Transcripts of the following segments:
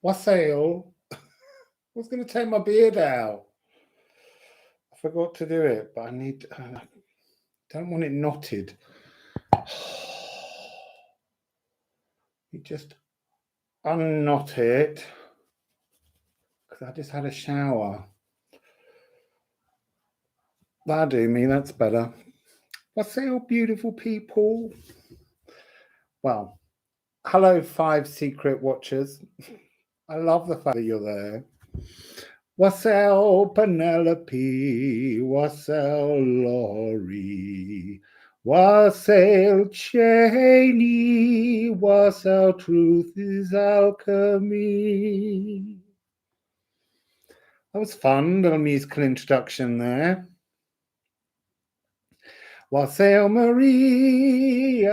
Wassail. I was going to take my beard out. I forgot to do it, but I don't want it knotted. You just unknot it, because I just had a shower. That'll do me, that's better. Wassail Beautiful People. Well, hello, 5 secret watchers. I love the fact that you're there. Wassail Penelope, wassail Laurie, wassail Cheney, wassail Truth is Alchemy. That was fun, little musical introduction there. Wassail Maria,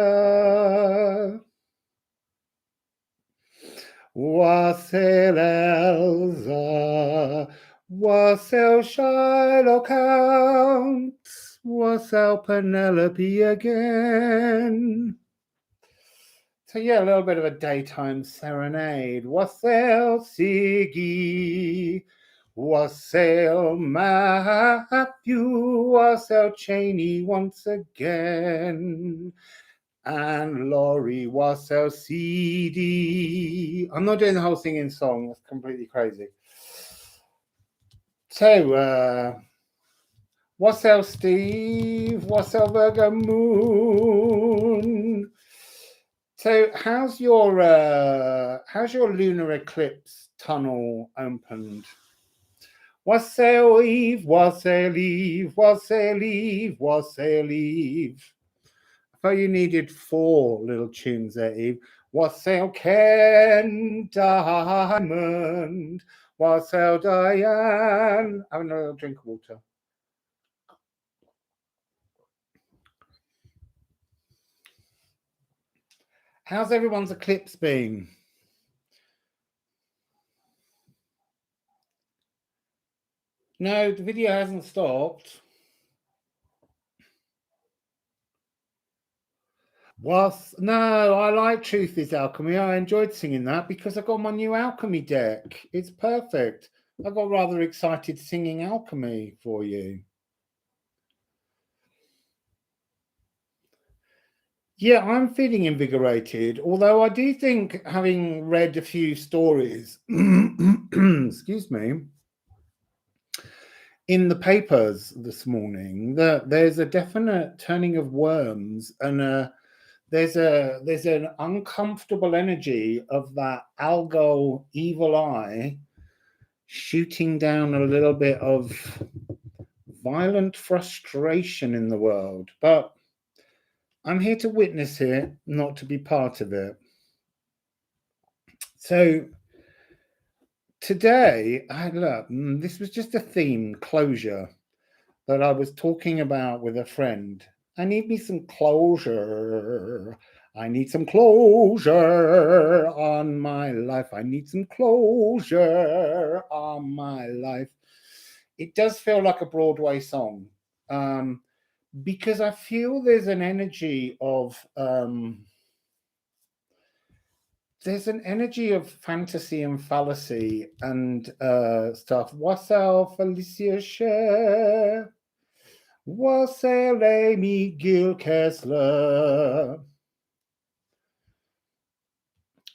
wassail Elsa, wassail Shylock Counts, wassail Penelope again. So yeah, a little bit of a daytime serenade. Wassail Siggy, wassail Matthew, wassail Cheney once again. And Laurie, wassail CD. I'm not doing the whole singing song. That's completely crazy. So, wassail Steve, wassail Virgo Moon. So, how's your lunar eclipse tunnel opened? Wassail Eve, wassail Eve, wassail Eve, wassail Eve. I thought you needed 4 little tunes there, Eve. Wassail Ken Diamond, wassail Diane. Have another drink of water. How's everyone's eclipse been? No, the video hasn't stopped. No, I like Truth is Alchemy. I enjoyed singing that because I got my new Alchemy deck. It's perfect. I got rather excited singing Alchemy for you. Yeah, I'm feeling invigorated, although I do think, having read a few stories, excuse me, in the papers this morning, that there's a definite turning of worms, and there's an uncomfortable energy of that algal evil eye shooting down a little bit of violent frustration in the world. But I'm here to witness it, not to be part of it. So today, this was just a theme, closure, that I was talking about with a friend. I need me some closure. I need some closure on my life. I need some closure on my life. It does feel like a Broadway song, because I feel there's an energy of fantasy and fallacy and stuff. Wassail Felicia Share, wassail Amy Gil Kessler.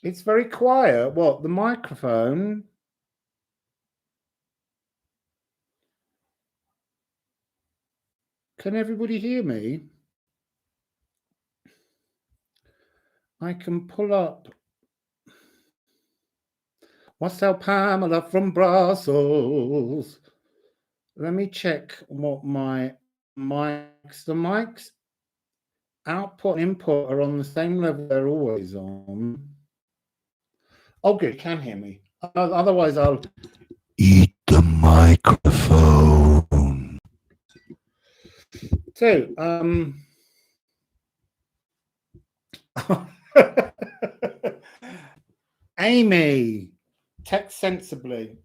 It's very quiet. What, the microphone? Can everybody hear me? I can pull up. Wassail Pamela from Brussels. Let me check what my mics. The mics output and input are on the same level they're always on. Oh, good, you can hear me. Otherwise, I'll eat the microphone. So, Amy, text sensibly.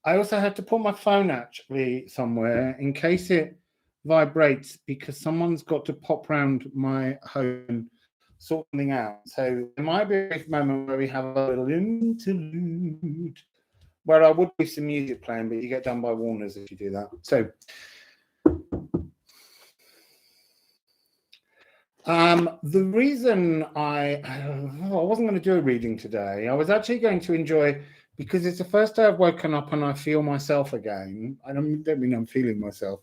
I also had to put my phone actually somewhere in case it vibrates, because someone's got to pop round my home sort something out. So there might be a brief moment where we have a little interlude where I would do some music playing, but you get done by Warners if you do that. So the reason I wasn't going to do a reading today, I was actually going to enjoy, because it's the first day I've woken up and I feel myself again. I don't mean I'm feeling myself.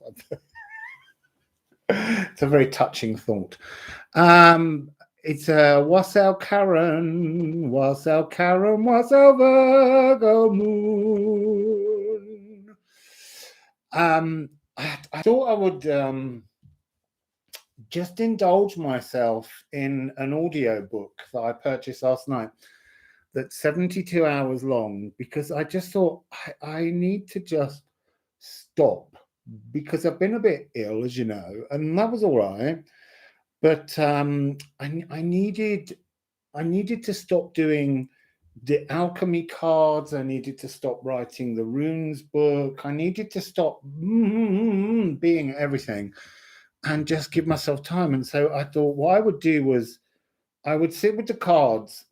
It's a very touching thought. It's a Wassail Karen, Wassail Karen, Wassail Virgo moon. I thought I would just indulge myself in an audio book that I purchased last night that's 72 hours long, because I just thought I need to just stop, because I've been a bit ill, as you know, and that was all right. But I needed to stop doing the alchemy cards. I needed to stop writing the runes book. I needed to stop being everything and just give myself time. And so I thought what I would do was I would sit with the cards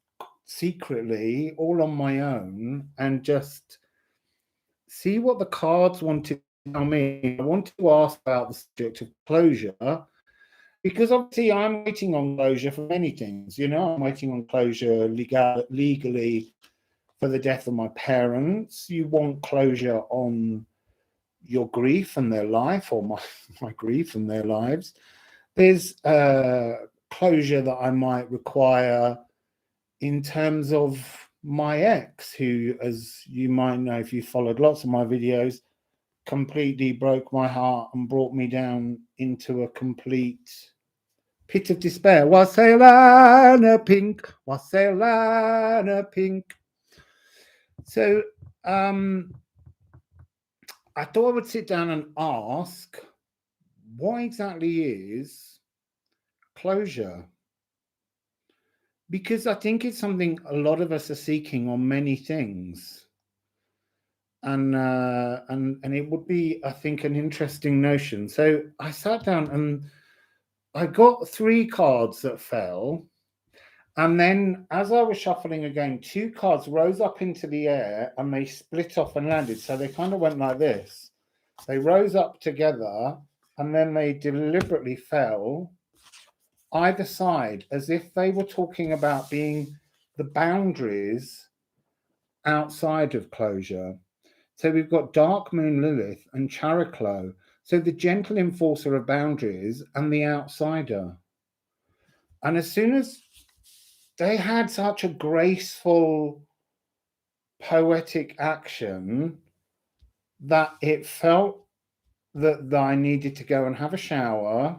secretly, all on my own, and just see what the cards wanted to tell me. I wanted to ask about the subject of closure, because obviously I'm waiting on closure for many things. You know, I'm waiting on closure legally for the death of my parents. You want closure on your grief and their life, or my grief and their lives. There's closure that I might require in terms of my ex, who, as you might know if you followed lots of my videos, completely broke my heart and brought me down into a complete pit of despair. Wassail pink, wassail pink. So I thought I would sit down and ask, what exactly is closure? Because I think it's something a lot of us are seeking on many things. And it would be, I think, an interesting notion. So I sat down and I got 3 cards that fell. And then as I was shuffling again, 2 cards rose up into the air and they split off and landed. So they kind of went like this. They rose up together and then they deliberately fell either side, as if they were talking about being the boundaries outside of closure. So we've got Dark Moon Lilith and Chariklo. So the gentle enforcer of boundaries and the outsider. And as soon as they had such a graceful, poetic action that it felt that I needed to go and have a shower,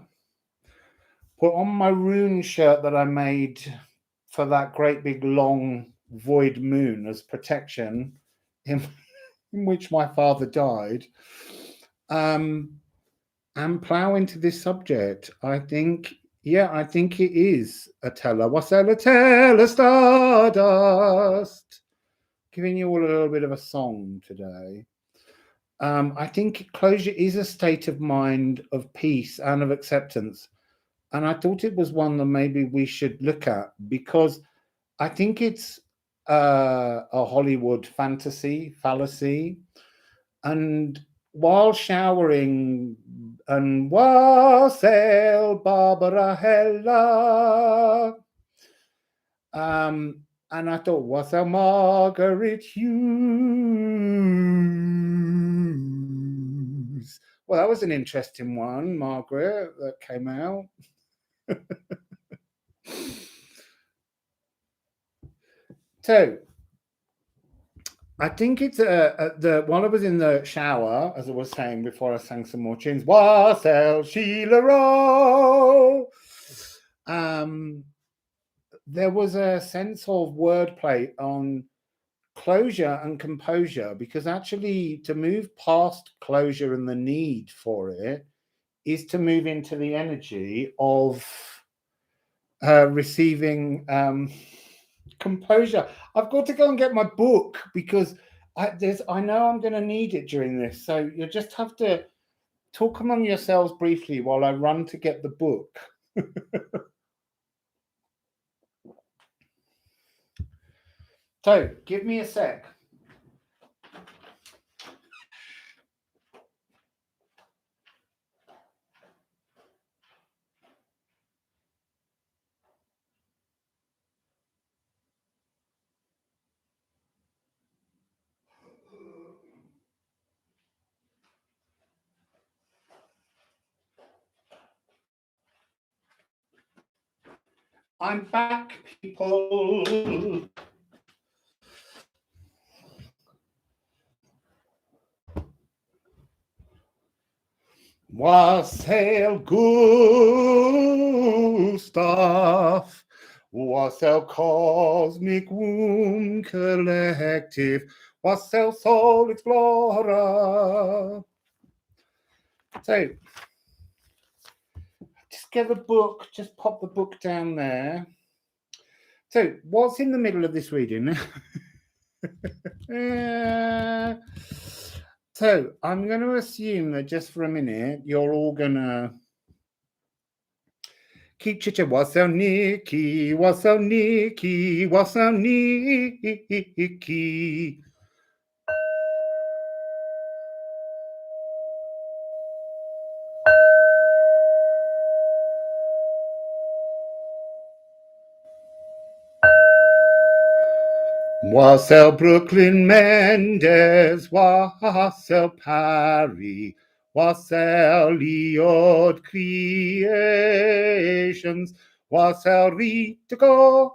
put on my rune shirt that I made for that great big long void moon as protection, in which my father died, and plow into this subject. I think it is a teller. Wassail a teller, stardust. Giving you all a little bit of a song today. I think closure is a state of mind of peace and of acceptance. And I thought it was one that maybe we should look at, because I think it's a Hollywood fantasy, fallacy. And while showering, and wassail Barbara Hella, and I thought, wassail Margaret Hughes. Well, that was an interesting one, Margaret, that came out. So I think it's while I was in the shower, as I was saying before I sang some more tunes, Wassail Sheila Rowe, there was a sense of wordplay on closure and composure, because actually to move past closure and the need for it is to move into the energy of receiving composure. I've got to go and get my book, because I know I'm going to need it during this. So you just have to talk among yourselves briefly while I run to get the book. So give me a sec. I'm back, people. Wassail Gustav, Wassail Cosmic Womb Collective, Wassail Soul Explorer. So, just get the book, just pop the book down there. So, what's in the middle of this reading? So, I'm going to assume that just for a minute, you're all going to keep chit-chat. Wassail Nikki, Wassail Nikki, Wassail Nikki. Wassail Brooklyn Mendez, Wassail Parry, Wassail Leod Creations, Wassail Rita Golden.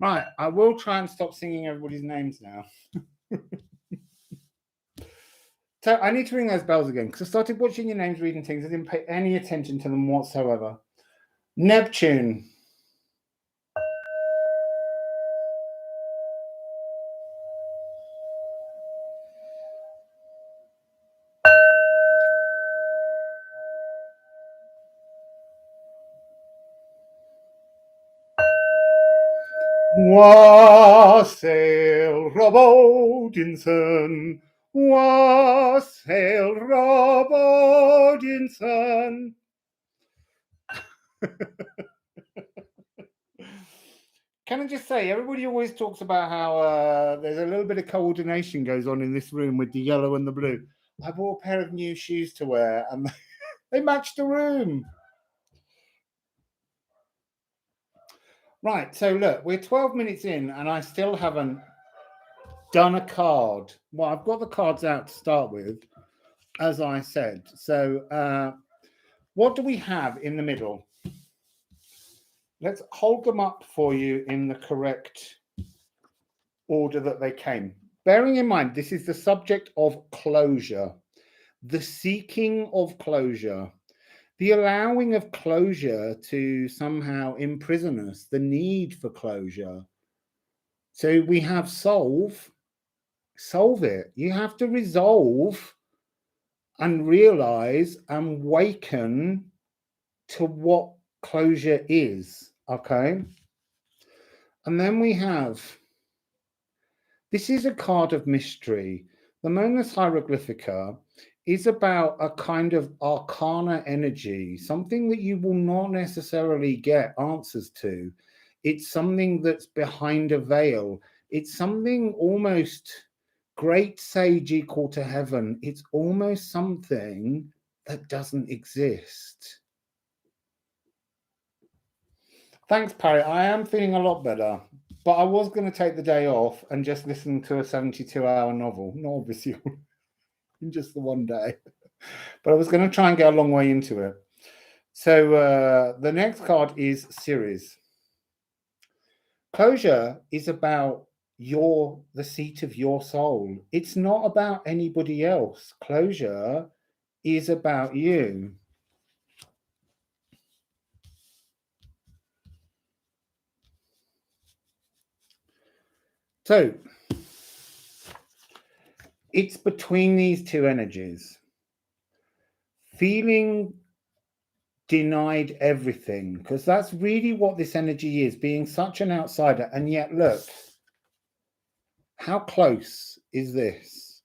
Right, I will try and stop singing everybody's names now. So I need to ring those bells again because I started watching your names, reading things. I didn't pay any attention to them whatsoever. Neptune. Wassail Rob Odinson, Wassail Rob Odinson. Can I just say, everybody always talks about how there's a little bit of coordination goes on in this room with the yellow and the blue. I bought a pair of new shoes to wear and they match the room. Right, so look, we're 12 minutes in and I still haven't done a card. Well, I've got the cards out to start with, as I said. So what do we have in the middle? Let's hold them up for you in the correct order that they came. Bearing in mind, this is the subject of closure, the seeking of closure, the allowing of closure to somehow imprison us, the need for closure. So we have solve it. You have to resolve and realize and waken to what closure is. Okay. And then we have, this is a card of mystery. The Monas Hieroglyphica is about a kind of arcana energy, something that you will not necessarily get answers to. It's something that's behind a veil. It's something almost great sage equal to heaven. It's almost something that doesn't exist. Thanks, Parry. I am feeling a lot better, but I was going to take the day off and just listen to a 72-hour novel. Not obviously in just the one day, but I was going to try and get a long way into it. So the next card is Ceres. Closure is about the seat of your soul. It's not about anybody else. Closure is about you. So it's between these two energies. Feeling denied everything, because that's really what this energy is, being such an outsider. And yet, look, how close is this?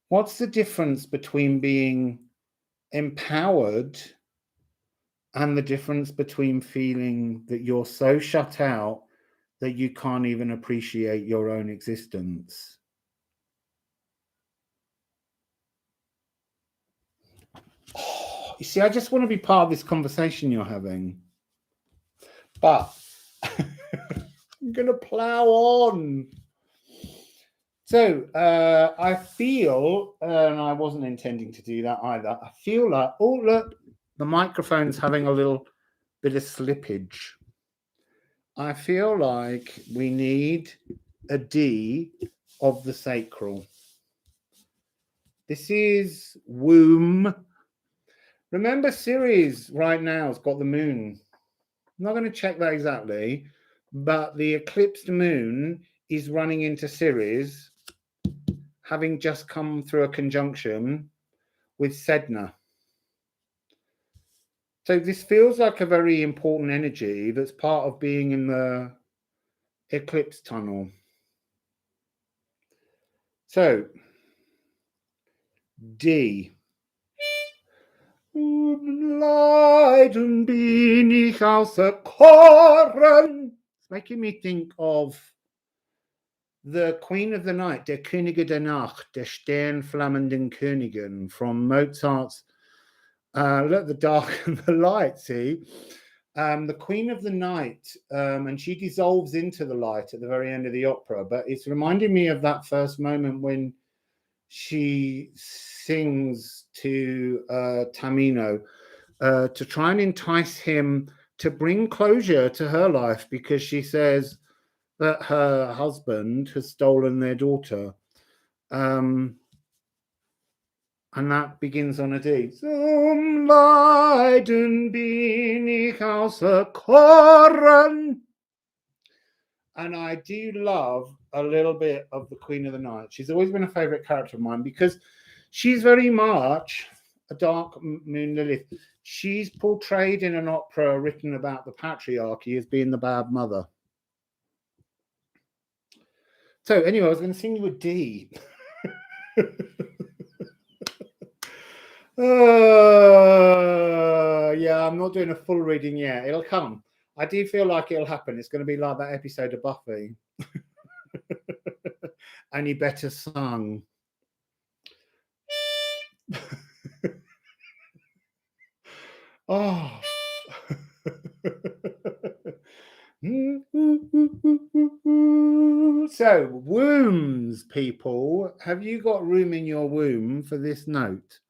What's the difference between being empowered and the difference between feeling that you're so shut out that you can't even appreciate your own existence. Oh, you see, I just want to be part of this conversation you're having. But I'm going to plow on. So I feel, and I wasn't intending to do that either, I feel like, oh, look, the microphone's having a little bit of slippage. I feel like we need a D of the sacral. This is womb. Remember, Ceres right now has got the moon. I'm not going to check that exactly, but the eclipsed moon is running into Ceres, having just come through a conjunction with Sedna. So this feels like a very important energy that's part of being in the eclipse tunnel. So, D. Leiden bin ich auserkoren. It's making me think of the Queen of the Night, der Könige der Nacht, der sternflammenden Königin, from Mozart's Let the Dark and the Light, see? The Queen of the Night, and she dissolves into the light at the very end of the opera, but it's reminding me of that first moment when she sings to Tamino to try and entice him to bring closure to her life, because she says that her husband has stolen their daughter. And that begins on a D. Zum Leiden bin ich auserkoren. And I do love a little bit of the Queen of the Night. She's always been a favourite character of mine because she's very much a dark moon Lilith. She's portrayed in an opera written about the patriarchy as being the bad mother. So anyway, I was going to sing you a D. Yeah, I'm not doing a full reading yet. It'll come. I do feel like it'll happen. It's going to be like that episode of Buffy. And you better sung. Oh. So, wombs, people. Have you got room in your womb for this note?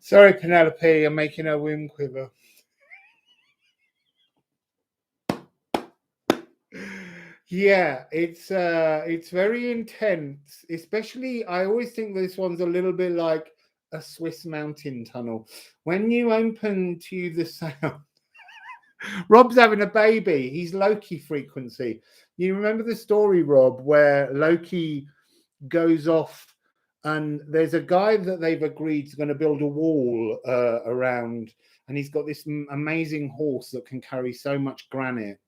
Sorry, Penelope, I'm making her womb quiver. Yeah, it's very intense. Especially, I always think this one's a little bit like a Swiss mountain tunnel. When you open to the sound, Rob's having a baby. He's Loki frequency. You remember the story, Rob, where Loki goes off and there's a guy that they've agreed is going to build a wall around, and he's got this amazing horse that can carry so much granite.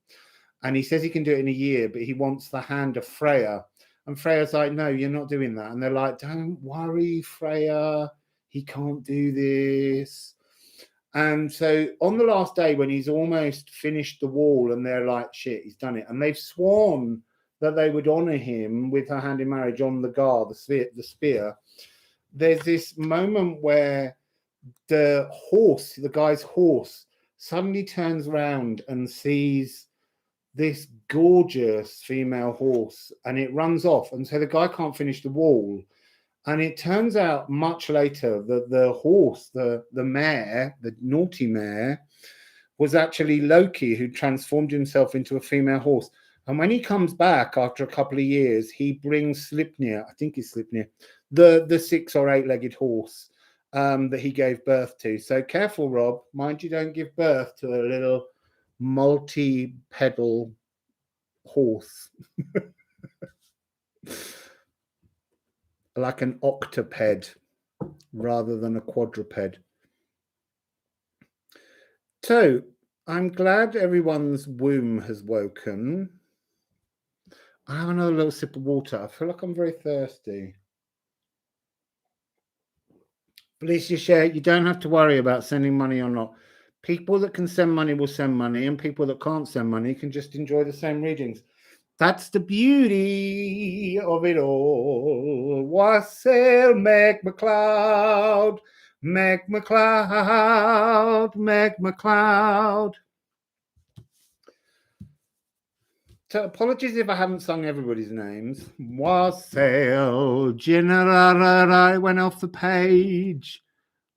And he says he can do it in a year, but he wants the hand of Freya. And Freya's like, no, you're not doing that. And they're like, don't worry, Freya, he can't do this. And so on the last day, when he's almost finished the wall, and they're like, shit, he's done it. And they've sworn that they would honor him with her hand in marriage on the gar, the spear. There's this moment where the horse, the guy's horse, suddenly turns around and sees this gorgeous female horse, and it runs off. And so the guy can't finish the wall. And it turns out much later that the horse, the mare, the naughty mare, was actually Loki, who transformed himself into a female horse. And when he comes back after a couple of years, he brings Sleipnir, I think it's Sleipnir, the 6 or 8-legged horse that he gave birth to. So careful, Rob. Mind you don't give birth to a little multi-pedal horse. Like an octoped rather than a quadruped. So I'm glad everyone's womb has woken. I have another little sip of water. I feel like I'm very thirsty. Please, you share. You don't have to worry about sending money or not. People that can send money will send money, and people that can't send money can just enjoy the same readings. That's the beauty of it all. Wassail, make me cloud, make me cloud, make me cloud. So apologies if I haven't sung everybody's names. Wassail, General, I went off the page.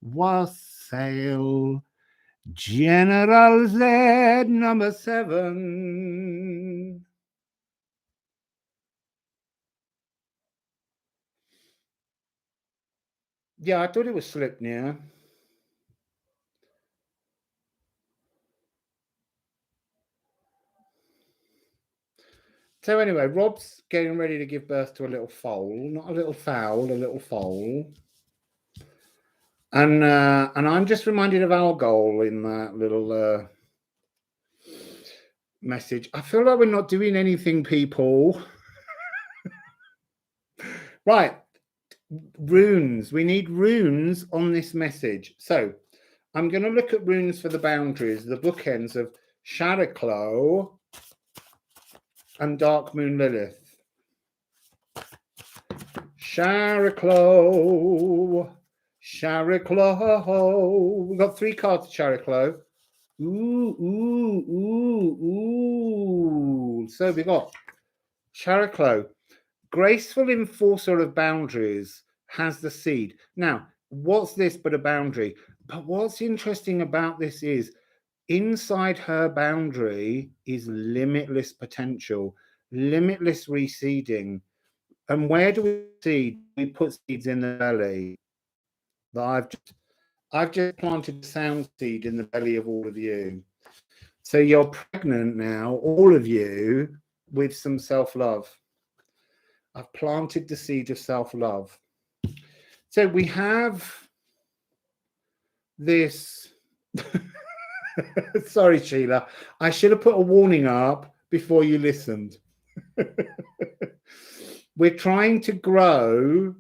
Wassail, General Z, number 7. Yeah, I thought it was Sleipnir. So anyway, Rob's getting ready to give birth to a little foal, not a little fowl, a little foal. And I'm just reminded of Algol in that little message. I feel like we're not doing anything, people. Right. Runes. We need runes on this message. So I'm going to look at runes for the boundaries, the bookends of Shariklo and Dark Moon Lilith. Shariklo, Shariklo. We've got 3 cards of Shariklo. Ooh, ooh, ooh, ooh. So we got Shariklo, graceful enforcer of boundaries, has the seed. Now, what's this but a boundary? But what's interesting about this is inside her boundary is limitless potential, limitless reseeding. And where do we seed? We put seeds in the belly. That I've just planted a sound seed in the belly of all of you. So you're pregnant now, all of you, with some self-love. I've planted the seed of self-love. So we have this. Sorry, Sheila. I should have put a warning up before you listened. We're trying to grow,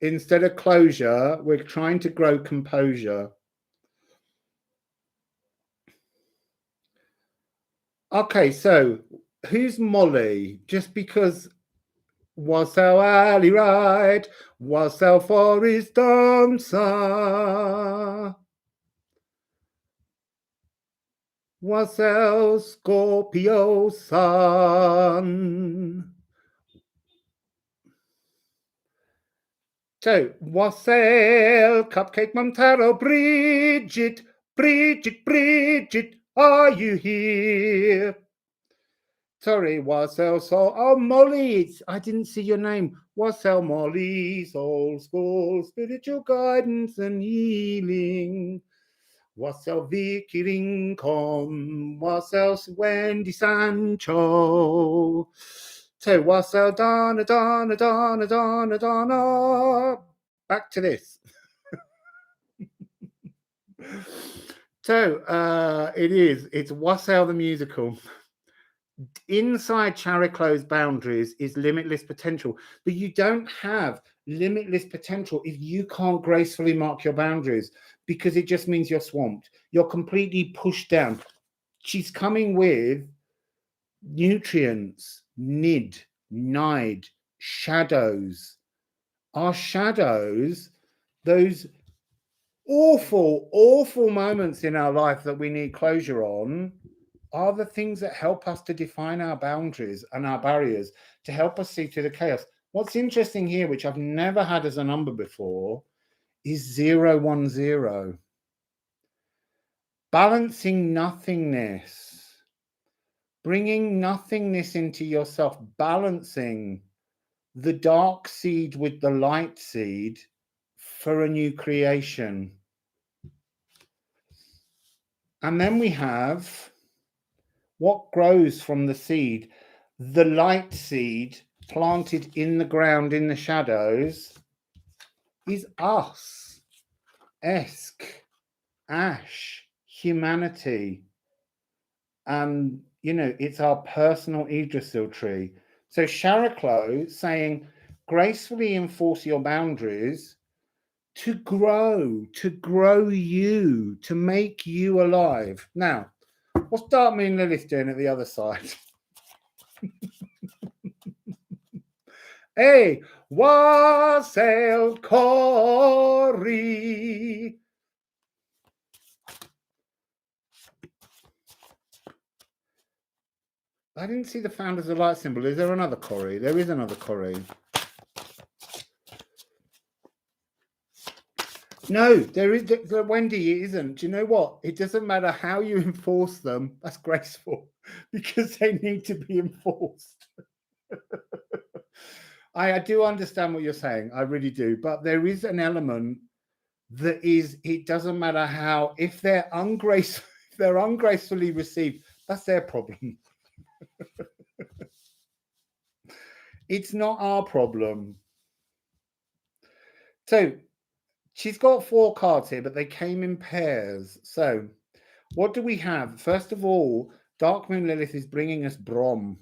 instead of closure, we're trying to grow composure. Okay, so who's Molly? Just because Wassail Alley Ride, Wassail Forest Dancer, Wassail Scorpio Sun. So, Wassail Cupcake Mum Taro, Bridget, Bridget, Bridget, are you here? Sorry, Wassail Soul. Oh, Molly, I didn't see your name. Wassail Molly, Soul School, Spiritual Guidance and Healing. Wassail Vicky Rincon, Wassail Wendy Sancho. So, Wassail Donna, Donna, Donna, Donna, Donna. Back to this. So, it's Wassail the Musical. Inside Chariklo's boundaries is limitless potential, but you don't have limitless potential if you can't gracefully mark your boundaries, because it just means you're swamped. You're completely pushed down. She's coming with nutrients, nid, nide, shadows. Our shadows, those awful, awful moments in our life that we need closure on, are the things that help us to define our boundaries and our barriers, to help us see through the chaos. What's interesting here, which I've never had as a number before, is 010. balancing nothingness, bringing nothingness into yourself, balancing the dark seed with the light seed for a new creation. And then we have what grows from the seed, the light seed planted in the ground in the shadows is us, ash, humanity. And, it's our personal Yggdrasil tree. So Chariclo saying, gracefully enforce your boundaries to grow you, to make you alive. Now, what's Dark Moon Lilith doing at the other side? Hey, Wassail Cory. I didn't see the Founders of Light symbol. Is there another Cory? There is another Cory. No, there is. Wendy, it isn't. Do you know what? It doesn't matter how you enforce them. That's graceful because they need to be enforced. I do understand what you're saying. I really do. But there is an element that is, it doesn't matter how, if they're ungracefully received, that's their problem. It's not our problem. So she's got 4 cards here, but they came in pairs. So what do we have? First of all, Dark Moon Lilith is bringing us Brom.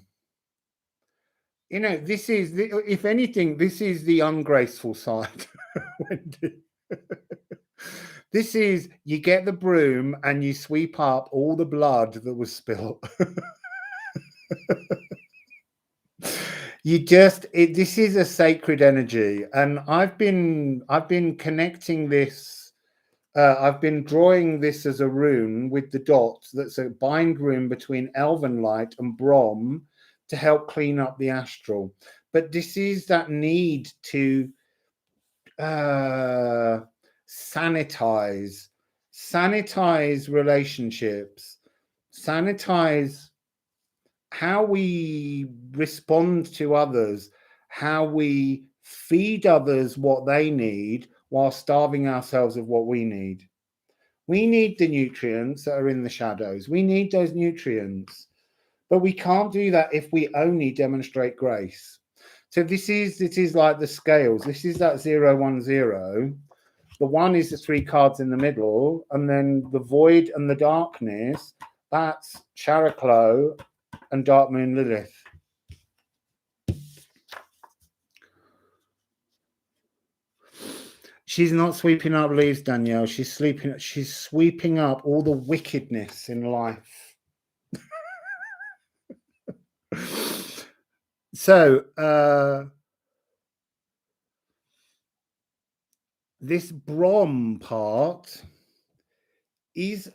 This is, if anything, this is the ungraceful side. This is, you get the broom and you sweep up all the blood that was spilt. This is a sacred energy, and I've been connecting this. I've been drawing this as a rune with the dots. That's a bind rune between Elven Light and Brom to help clean up the astral. But this is that need to sanitize relationships, sanitize how we respond to others, how we feed others what they need while starving ourselves of what we need. We need the nutrients that are in the shadows. We need those nutrients, but we can't do that if we only demonstrate grace. So this is like the scales. This is that 0, 1, 0. The 1 is the 3 cards in the middle, and then the void and the darkness, that's Chariclo and Dark Moon Lilith. She's not sweeping up leaves, Danielle. She's sweeping up all the wickedness in life. So this Brom part is,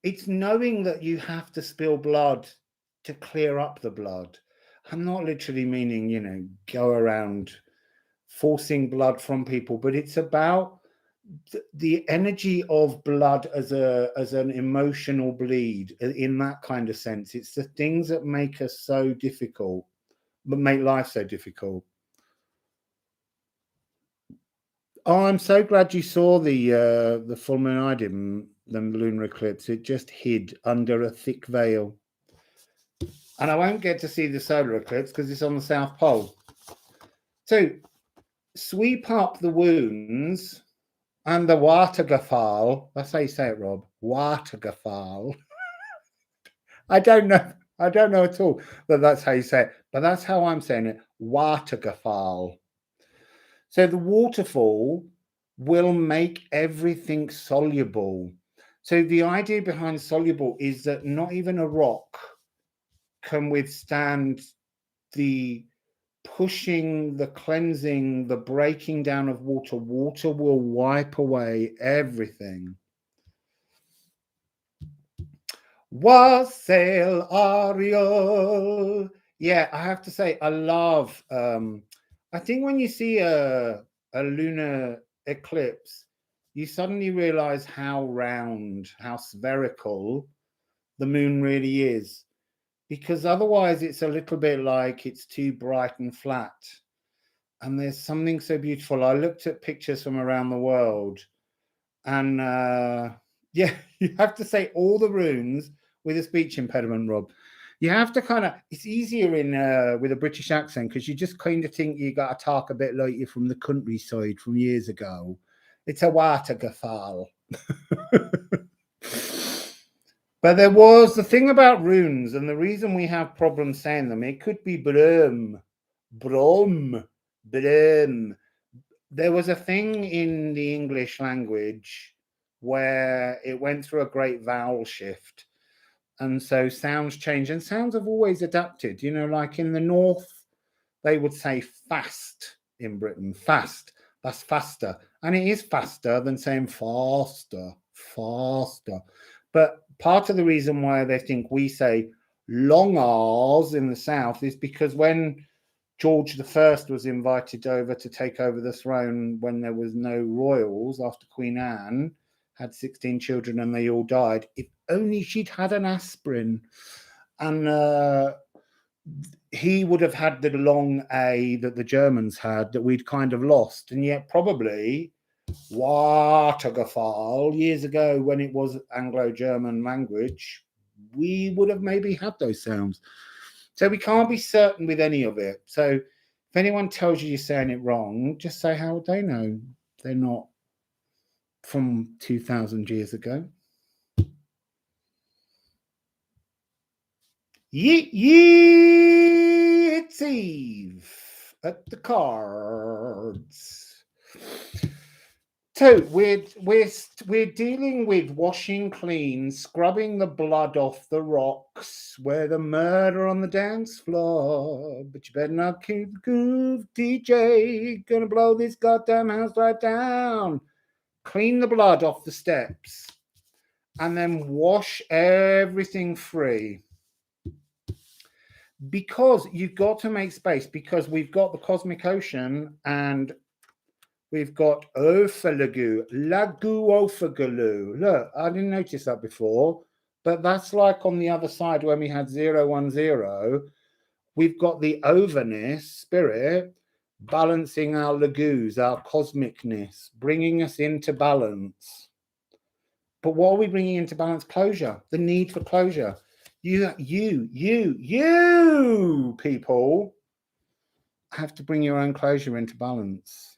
it's knowing that you have to spill blood to clear up the blood. I'm not literally meaning, go around forcing blood from people, but it's about the energy of blood as an emotional bleed, in that kind of sense. It's the things that make us so difficult, but make life so difficult. Oh, I'm so glad you saw the full moon. I didn't. The lunar eclipse. It just hid under a thick veil. And I won't get to see the solar eclipse because it's on the South Pole. So sweep up the wounds and the watergefall. That's how you say it, Rob. Watergefall. I don't know at all that that's how you say it, but that's how I'm saying it. Watergefall. So the waterfall will make everything soluble. So the idea behind soluble is that not even a rock can withstand the pushing, the cleansing, the breaking down of water. Water will wipe away everything. Wassail Ariel. Yeah, I have to say, I love, I think when you see a lunar eclipse, you suddenly realize how round, how spherical the moon really is. Because otherwise it's a little bit like it's too bright and flat. And there's something so beautiful. I looked at pictures from around the world, and yeah, you have to say all the runes with a speech impediment, Rob. You have to kind of, it's easier in with a British accent, because you just kind of think you got to talk a bit like you're from the countryside from years ago. It's a watergefall. But there was the thing about runes, and the reason we have problems saying them, it could be brum, brum, brum. There was a thing in the English language where it went through a great vowel shift. And so sounds change, and sounds have always adapted. You know, like in the north, they would say fast in Britain, fast. That's faster. And it is faster than saying faster, faster. But part of the reason why they think we say long R's in the south is because when George I was invited over to take over the throne when there was no royals after Queen Anne had 16 children and they all died, if only she'd had an aspirin. And he would have had the long A that the Germans had that we'd kind of lost. And yet probably Watergefall years ago, when it was Anglo-German language, we would have maybe had those sounds. So we can't be certain with any of it. So if anyone tells you you're saying it wrong, just say, how would they know? They're not from 2,000 years ago. It's Eve at the cards. So we're dealing with washing clean, scrubbing the blood off the rocks, where the murder on the dance floor. But you better not keep the groove, DJ. Gonna blow this goddamn house right down. Clean the blood off the steps, and then wash everything free. Because you've got to make space, because we've got the cosmic ocean and we've got Ophalagu, Lagu Ophagalu. Look, I didn't notice that before, but that's like on the other side when we had 010. We've got the overness spirit balancing our lagoos, our cosmicness, bringing us into balance. But what are we bringing into balance? Closure, the need for closure. You people have to bring your own closure into balance.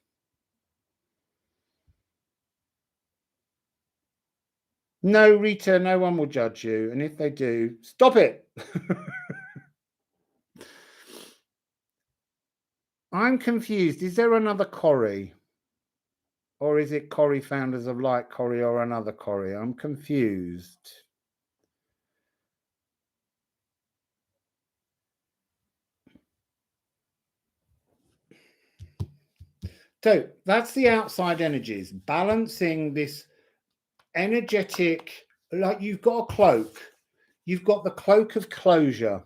No, Rita, no one will judge you. And if they do, stop it. I'm confused. Is there another Corrie? Or is it Corrie Founders of Light Corrie or another Corrie? I'm confused. So that's the outside energies, balancing this energetic, like you've got a cloak. You've got the cloak of closure.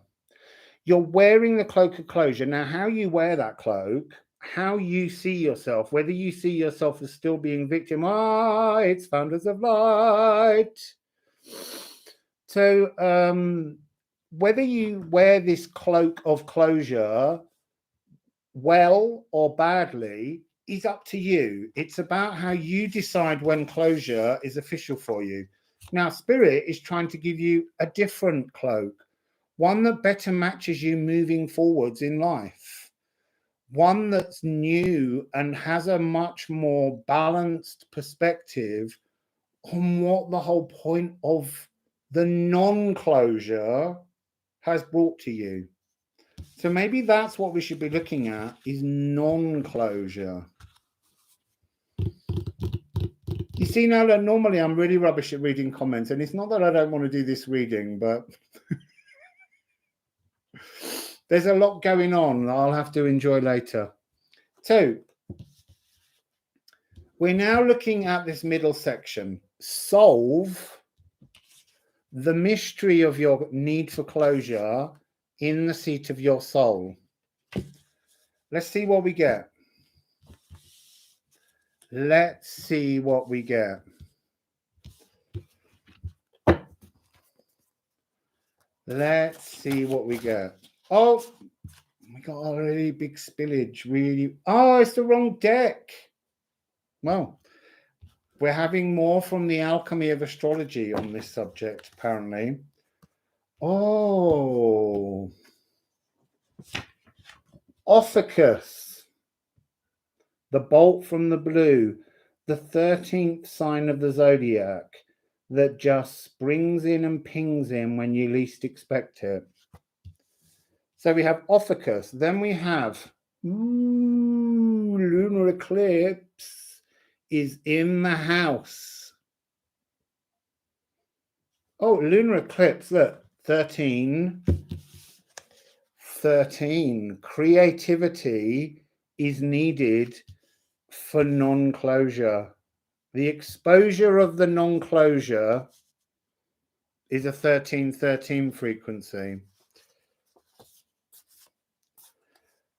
You're wearing the cloak of closure. Now, how you wear that cloak, how you see yourself, whether you see yourself as still being victim, it's Founders of Light. So whether you wear this cloak of closure well or badly is up to you. It's about how you decide when closure is official for you. Now, Spirit is trying to give you a different cloak, one that better matches you moving forwards in life, one that's new and has a much more balanced perspective on what the whole point of the non-closure has brought to you. So maybe that's what we should be looking at, is non-closure. You see, now that normally I'm really rubbish at reading comments, and it's not that I don't want to do this reading, but there's a lot going on I'll have to enjoy later. So we're now looking at this middle section. Solve the mystery of your need for closure in the seat of your soul. Let's see what we get. Let's see what we get. Let's see what we get. Oh, we got a really big spillage. Really. Oh, it's the wrong deck. Well, we're having more from the Alchemy of Astrology on this subject, apparently. Oh. Ophiuchus, the bolt from the blue, the 13th sign of the zodiac that just springs in and pings in when you least expect it. So we have Ophiuchus, then we have lunar eclipse is in the house. Oh, lunar eclipse, look, 13. Creativity is needed for non-closure. The exposure of the non-closure is a 1313 frequency.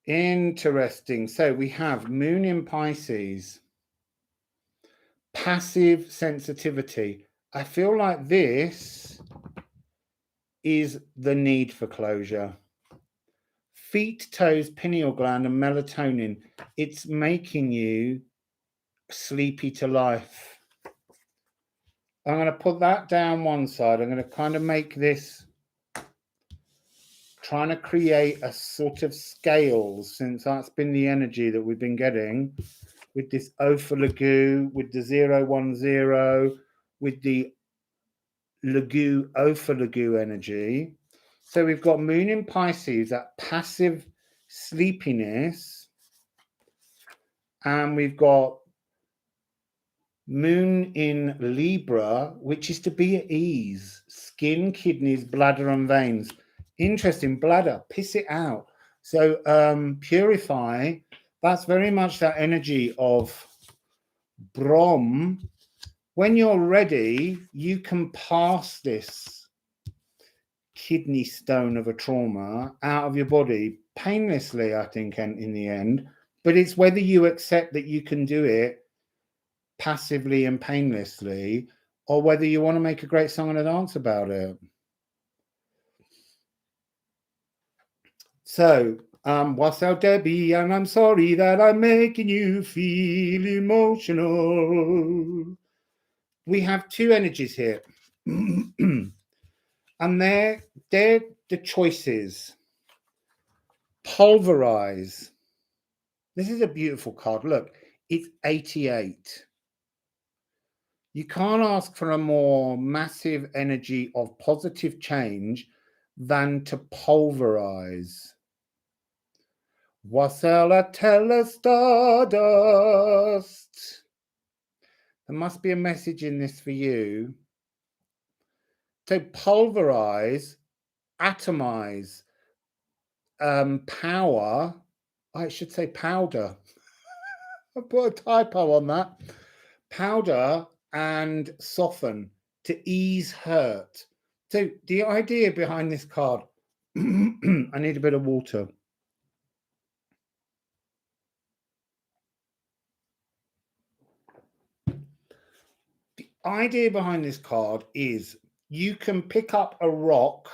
Interesting. So we have Moon in Pisces. Passive sensitivity. I feel like this is the need for closure. Feet, toes, pineal gland, and melatonin. It's making you sleepy to life. I'm going to put that down one side. I'm going to kind of make this, trying to create a sort of scales, since that's been the energy that we've been getting with this Opha Lagu, with the 010, with the Lagu, Opha Lagu energy. So we've got Moon in Pisces, that passive sleepiness, and we've got Moon in Libra, which is to be at ease. Skin, kidneys, bladder, and veins. Interesting. Bladder, piss it out. So purify. That's very much that energy of Brahm. When you're ready, you can pass this kidney stone of a trauma out of your body painlessly, I think, in the end. But it's whether you accept that you can do it passively and painlessly, or whether you want to make a great song and a dance about it. So, Wassail Debbie, and I'm sorry that I'm making you feel emotional. We have two energies here. And they're the choices. Pulverize. This is a beautiful card. Look, it's 88. You can't ask for a more massive energy of positive change than to pulverize. Wassail tell stardust. There must be a message in this for you. So pulverize, atomize, power. I should say powder. I put a typo on that. Powder and soften to ease hurt. So the idea behind this card, I need a bit of water. The idea behind this card is you can pick up a rock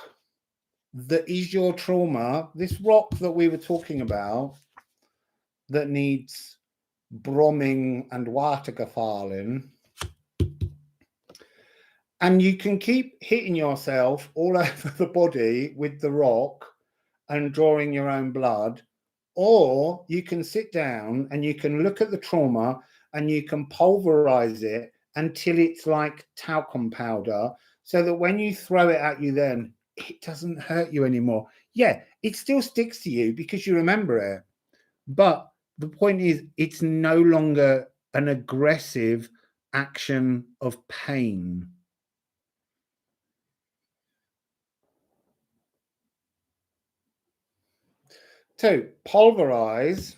that is your trauma, this rock that we were talking about that needs brumming and watergefallen, and you can keep hitting yourself all over the body with the rock and drawing your own blood, or you can sit down and you can look at the trauma and you can pulverize it until it's like talcum powder, so that when you throw it at you, then it doesn't hurt you anymore. Yeah, it still sticks to you because you remember it, but the point is it's no longer an aggressive action of pain. So pulverize,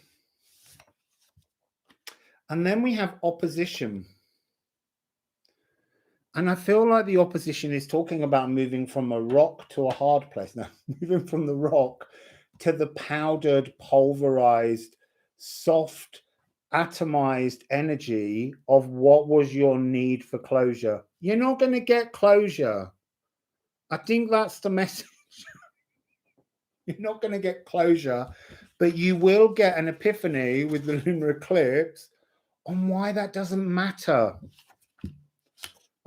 and then we have opposition. And I feel like the opposition is talking about moving from a rock to a hard place. Now, moving from the rock to the powdered, pulverized, soft, atomized energy of what was your need for closure. You're not going to get closure. I think that's the message. You're not going to get closure, but you will get an epiphany with the lunar eclipse on why that doesn't matter.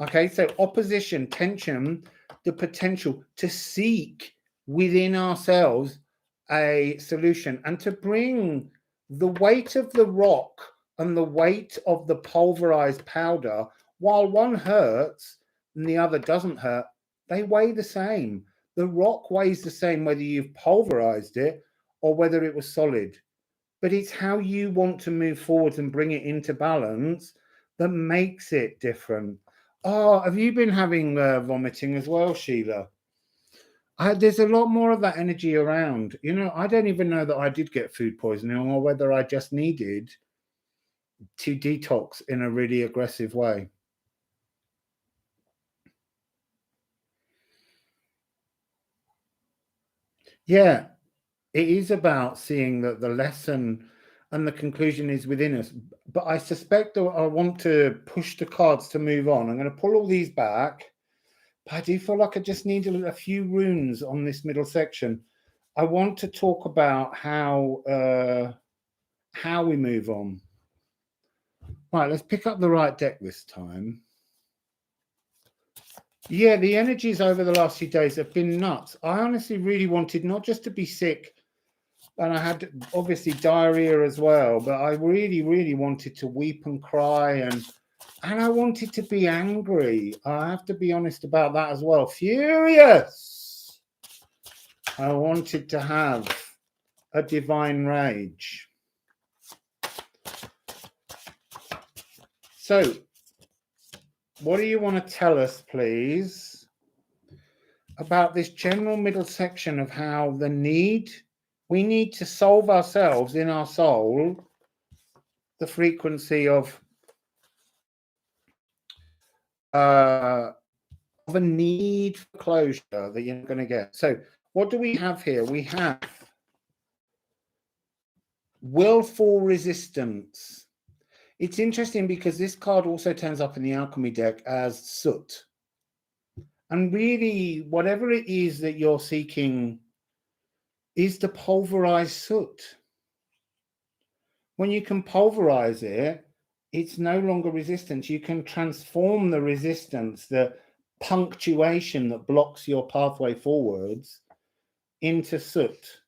Okay, so opposition, tension, the potential to seek within ourselves a solution and to bring the weight of the rock and the weight of the pulverized powder, while one hurts and the other doesn't hurt, they weigh the same. The rock weighs the same whether you've pulverized it or whether it was solid. But it's how you want to move forward and bring it into balance that makes it different. Oh, have you been having vomiting as well, Sheila? There's a lot more of that energy around. You know, I don't even know that I did get food poisoning or whether I just needed to detox in a really aggressive way. Yeah, it is about seeing that the lesson and the conclusion is within us. But I suspect that I want to push the cards to move on. I'm going to pull all these back. But I do feel like I just need a few runes on this middle section. I want to talk about how we move on. Right, let's pick up the right deck this time. Yeah, the energies over the last few days have been nuts. I honestly really wanted not just to be sick, and I had obviously diarrhea as well, but I really, really wanted to weep and cry, and I wanted to be angry. I have to be honest about that as well. Furious. I wanted to have a divine rage. So, what do you want to tell us, please, about this general middle section of how we need to solve ourselves in our soul, the frequency of a need for closure that you're going to get. So, what do we have here? We have willful resistance. It's interesting because this card also turns up in the alchemy deck as soot. And really, whatever it is that you're seeking is the pulverized soot. When you can pulverize it, it's no longer resistance. You can transform the resistance, the punctuation that blocks your pathway forwards, into soot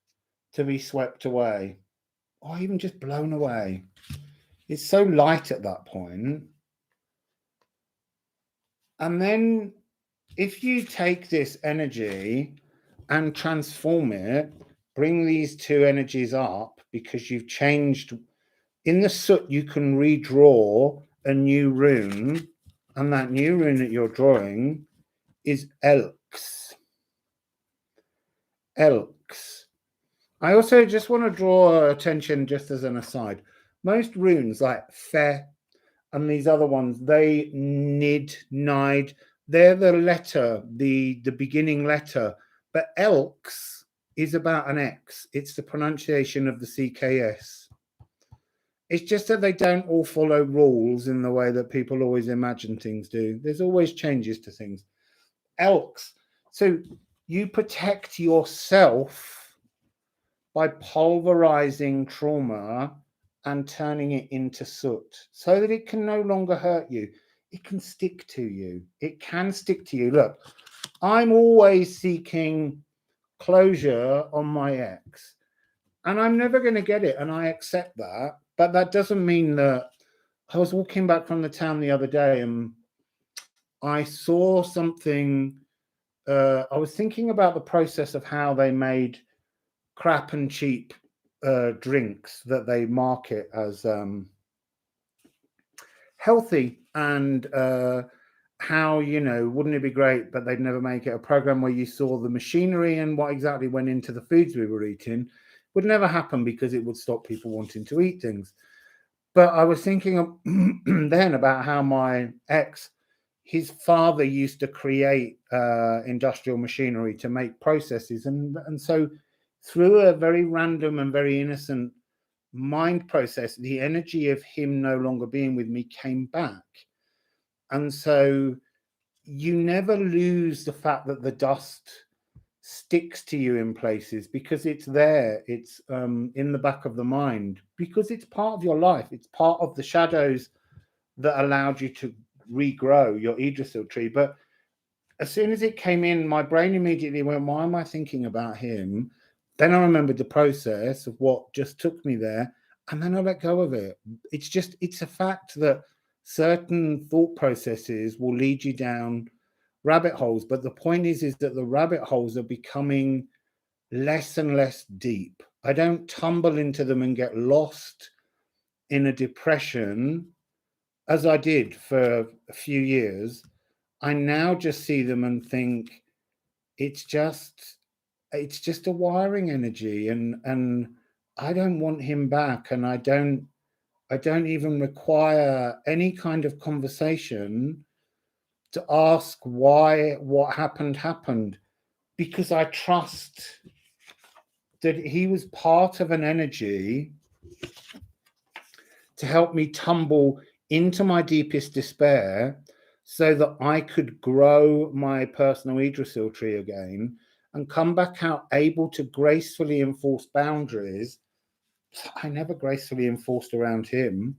to be swept away or even just blown away. It's so light at that point. And then if you take this energy and transform it, bring these two energies up, because you've changed. In the soot, you can redraw a new rune, and that new rune that you're drawing is Elks. Elks. I also just want to draw attention, just as an aside, most runes like Fe and these other ones, they nid, nide, they're the letter, the beginning letter. But Elks is about an X. It's the pronunciation of the CKS. It's just that they don't all follow rules in the way that people always imagine things do. There's always changes to things. Elks. So you protect yourself by pulverizing trauma and turning it into soot so that it can no longer hurt you. It can stick to you. It can stick to you. Look, I'm always seeking closure on my ex, and I'm never going to get it, and I accept that. But that doesn't mean that. I was walking back from the town the other day and I saw something. I was thinking about the process of how they made crap and cheap drinks that they market as healthy, and how, you know, wouldn't it be great, but they'd never make it a program where you saw the machinery and what exactly went into the foods we were eating. Would never happen because it would stop people wanting to eat things. But I was thinking of then about how my ex, his father used to create industrial machinery to make processes, and so through a very random and very innocent mind process, the energy of him no longer being with me came back. And so you never lose the fact that the dust sticks to you in places, because it's there, it's in the back of the mind, because it's part of your life, it's part of the shadows that allowed you to regrow your Yggdrasil tree. But as soon as it came in, my brain immediately went, why am I thinking about him? Then I remembered the process of what just took me there, and then I let go of it. It's a fact that certain thought processes will lead you down rabbit holes, but the point is that the rabbit holes are becoming less and less deep. I don't tumble into them and get lost in a depression as I did for a few years. I now just see them and think it's just a wiring energy, and I don't want him back, and I don't even require any kind of conversation to ask why what happened, because I trust that he was part of an energy to help me tumble into my deepest despair so that I could grow my personal Yggdrasil tree again and come back out able to gracefully enforce boundaries I never gracefully enforced around him.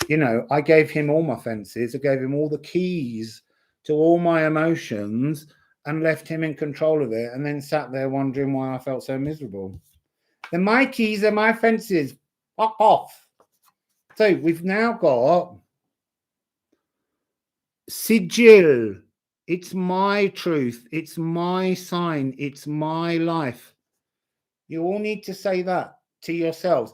You know, I gave him all my fences, I gave him all the keys to all my emotions and left him in control of it, and then sat there wondering why I felt so miserable. They're my keys, they're my fences. Fuck off. So we've now got sigil. It's my truth. It's my sign. It's my life. You all need to say that to yourselves.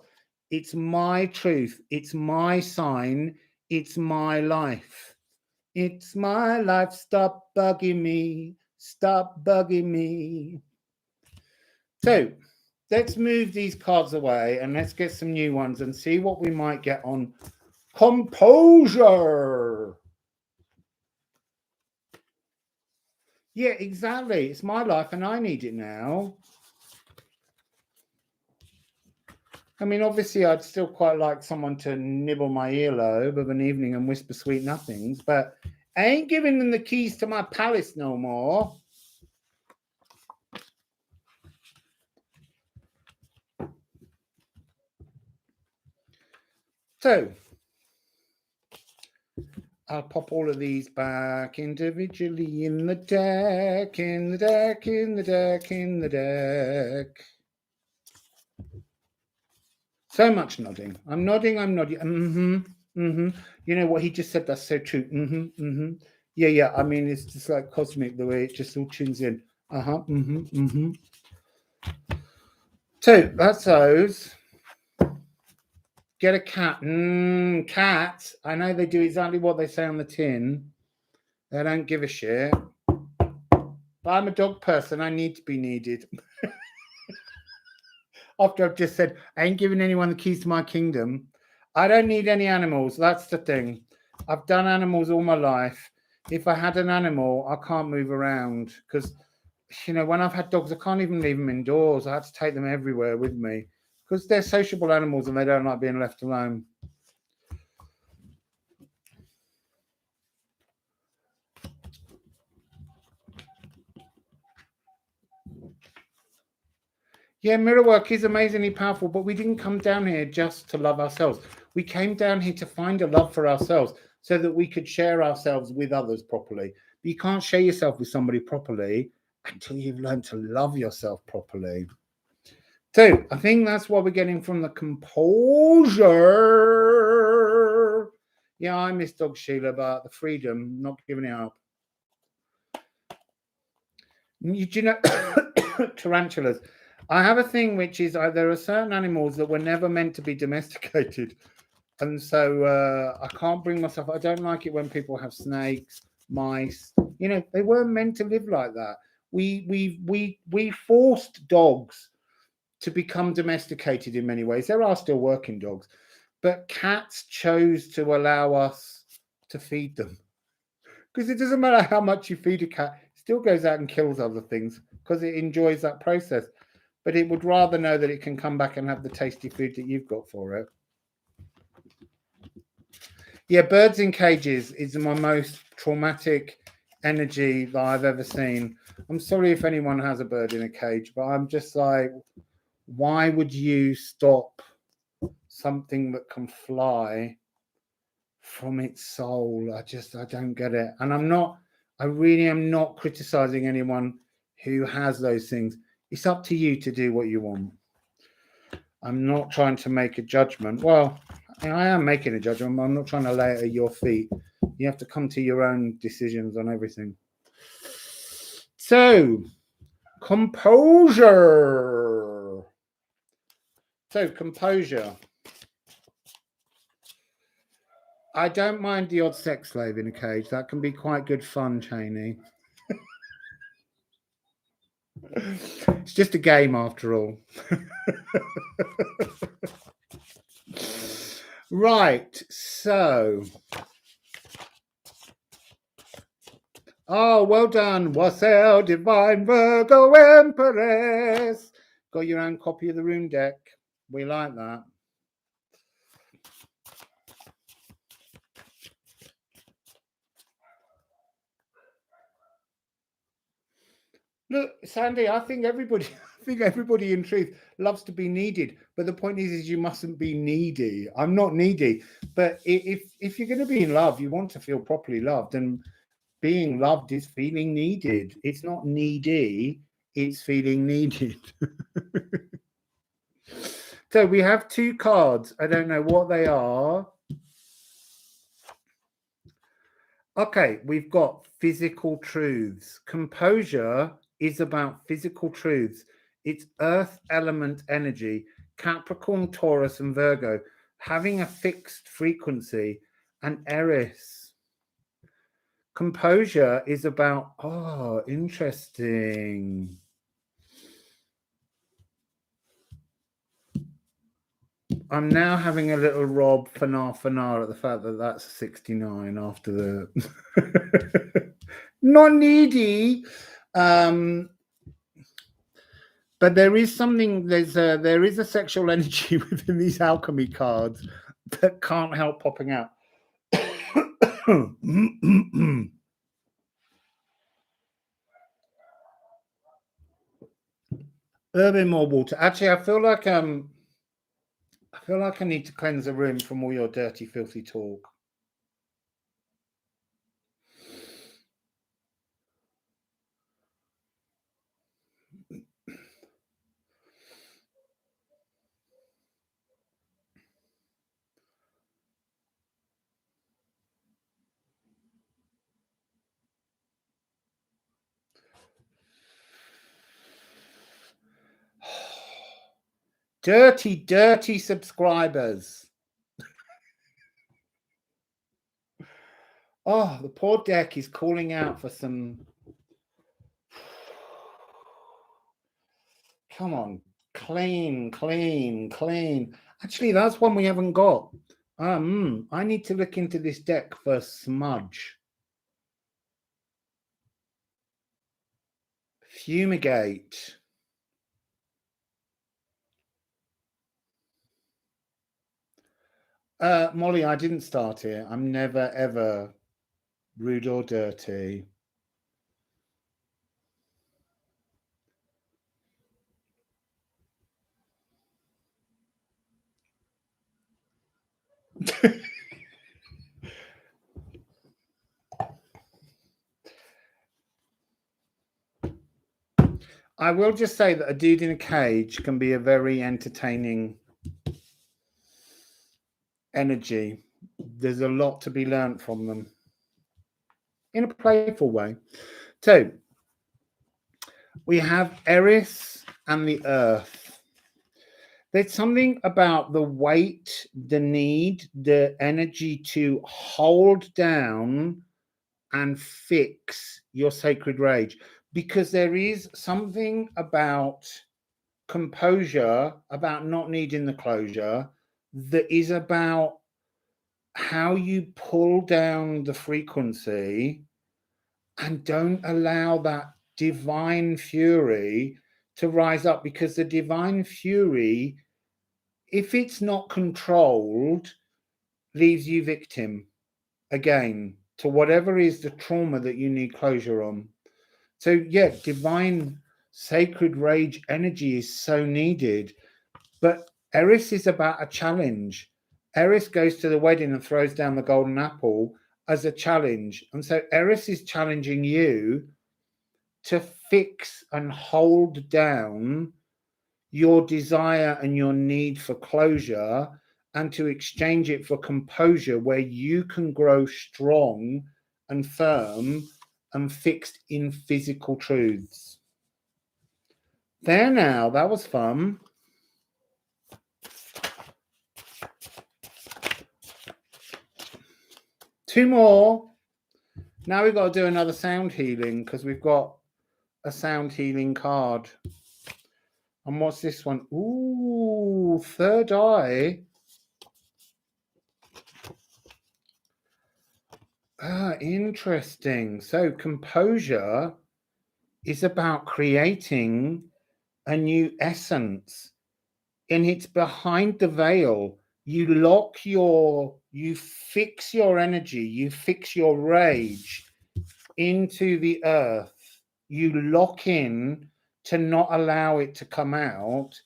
It's my truth. It's my sign. It's my life. It's my life. Stop bugging me. Stop bugging me. So let's move these cards away and let's get some new ones and see what we might get on composure. Yeah, exactly. It's my life and I need it now. I mean, obviously, I'd still quite like someone to nibble my earlobe of an evening and whisper sweet nothings, but I ain't giving them the keys to my palace no more. So I'll pop all of these back individually in the deck, in the deck, in the deck, in the deck. So much nodding. I'm nodding. You know what he just said? That's so true. Yeah. I mean, it's just like cosmic the way it just all tunes in. So that's those. Get a cat. Cats. I know they do exactly what they say on the tin. They don't give a shit. But I'm a dog person. I need to be needed. After I've just said, I ain't giving anyone the keys to my kingdom. I don't need any animals. That's the thing. I've done animals all my life. If I had an animal, I can't move around because, you know, when I've had dogs, I can't even leave them indoors. I had to take them everywhere with me because they're sociable animals and they don't like being left alone. Yeah, mirror work is amazingly powerful, but we didn't come down here just to love ourselves. We came down here to find a love for ourselves so that we could share ourselves with others properly. But you can't share yourself with somebody properly until you've learned to love yourself properly. So I think that's what we're getting from the composure. Yeah, I miss Dog Sheila, but the freedom, not giving it up. You know, tarantulas. I have a thing which is there are certain animals that were never meant to be domesticated. And so I can't bring myself, I don't like it when people have snakes, mice. You know, they weren't meant to live like that. We forced dogs to become domesticated in many ways. There are still working dogs, but cats chose to allow us to feed them. Because it doesn't matter how much you feed a cat, it still goes out and kills other things because it enjoys that process. but it would rather know that it can come back and have the tasty food that you've got for it. Yeah, birds in cages is my most traumatic energy that I've ever seen. I'm sorry if anyone has a bird in a cage, but I'm just like, why would you stop something that can fly from its soul? I don't get it. And I really am not criticizing anyone who has those things. It's up to you to do what you want. I'm not trying to make a judgment. Well, I am making a judgment, but I'm not trying to lay it at your feet. You have to come to your own decisions on everything. So, composure. So, composure. I don't mind the odd sex slave in a cage. That can be quite good fun, Cheney. It's just a game after all. Right, so. Oh, well done, Wassail Divine Virgo Empress. Got your own copy of the rune deck. We like that. Look, Sandy, I think everybody in truth loves to be needed. But the point is you mustn't be needy. I'm not needy. But if you're going to be in love, you want to feel properly loved. And being loved is feeling needed. It's not needy, it's feeling needed. So we have two cards. I don't know what they are. Okay, we've got physical truths. Composure is about physical truths. It's earth element energy, Capricorn, Taurus, and Virgo, having a fixed frequency, and Eris. Composure is about, oh, interesting. I'm now having a little Rob fanar at the fact that that's 69 after the not needy. But there is something, there is a sexual energy within these alchemy cards that can't help popping out. A little bit more water. Actually, I feel like I need to cleanse the room from all your dirty, filthy talk. Dirty, dirty subscribers. Oh, the poor deck is calling out for some. Come on, clean, clean, clean. Actually, that's one we haven't got. I need to look into this deck for smudge. Fumigate. Molly, I didn't start it. I'm never, ever rude or dirty. I will just say that a dude in a cage can be a very entertaining energy. There's a lot to be learned from them in a playful way. So we have Eris and the Earth. There's something about the weight, the need, the energy to hold down and fix your sacred rage, because there is something about composure, about not needing the closure, that is about how you pull down the frequency and don't allow that divine fury to rise up, because the divine fury, if it's not controlled, leaves you victim again to whatever is the trauma that you need closure on. So yeah, divine sacred rage energy is so needed. But Eris is about a challenge. Eris goes to the wedding and throws down the golden apple as a challenge. And so Eris is challenging you to fix and hold down your desire and your need for closure, and to exchange it for composure, where you can grow strong and firm and fixed in physical truths. There now, that was fun. Two more. Now we've got to do another sound healing, because we've got a sound healing card. And what's this one? Ooh, third eye. Ah, interesting. So composure is about creating a new essence, and it's behind the veil. You fix your energy, you fix your rage into the earth. You lock in to not allow it to come out,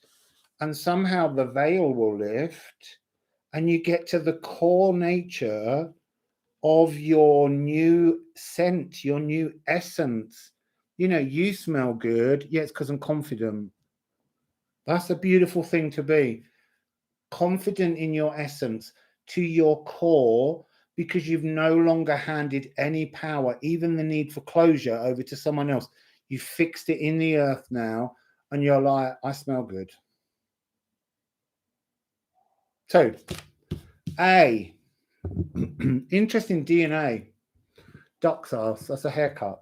and somehow the veil will lift, and you get to the core nature of your new scent, your new essence. You know, you smell good. Yeah, it's because I'm confident. That's a beautiful thing to be. Confident in your essence to your core, because you've no longer handed any power, even the need for closure, over to someone else. You fixed it in the earth now, and you're like, I smell good. So, A, interesting DNA. Duck's ass, that's a haircut.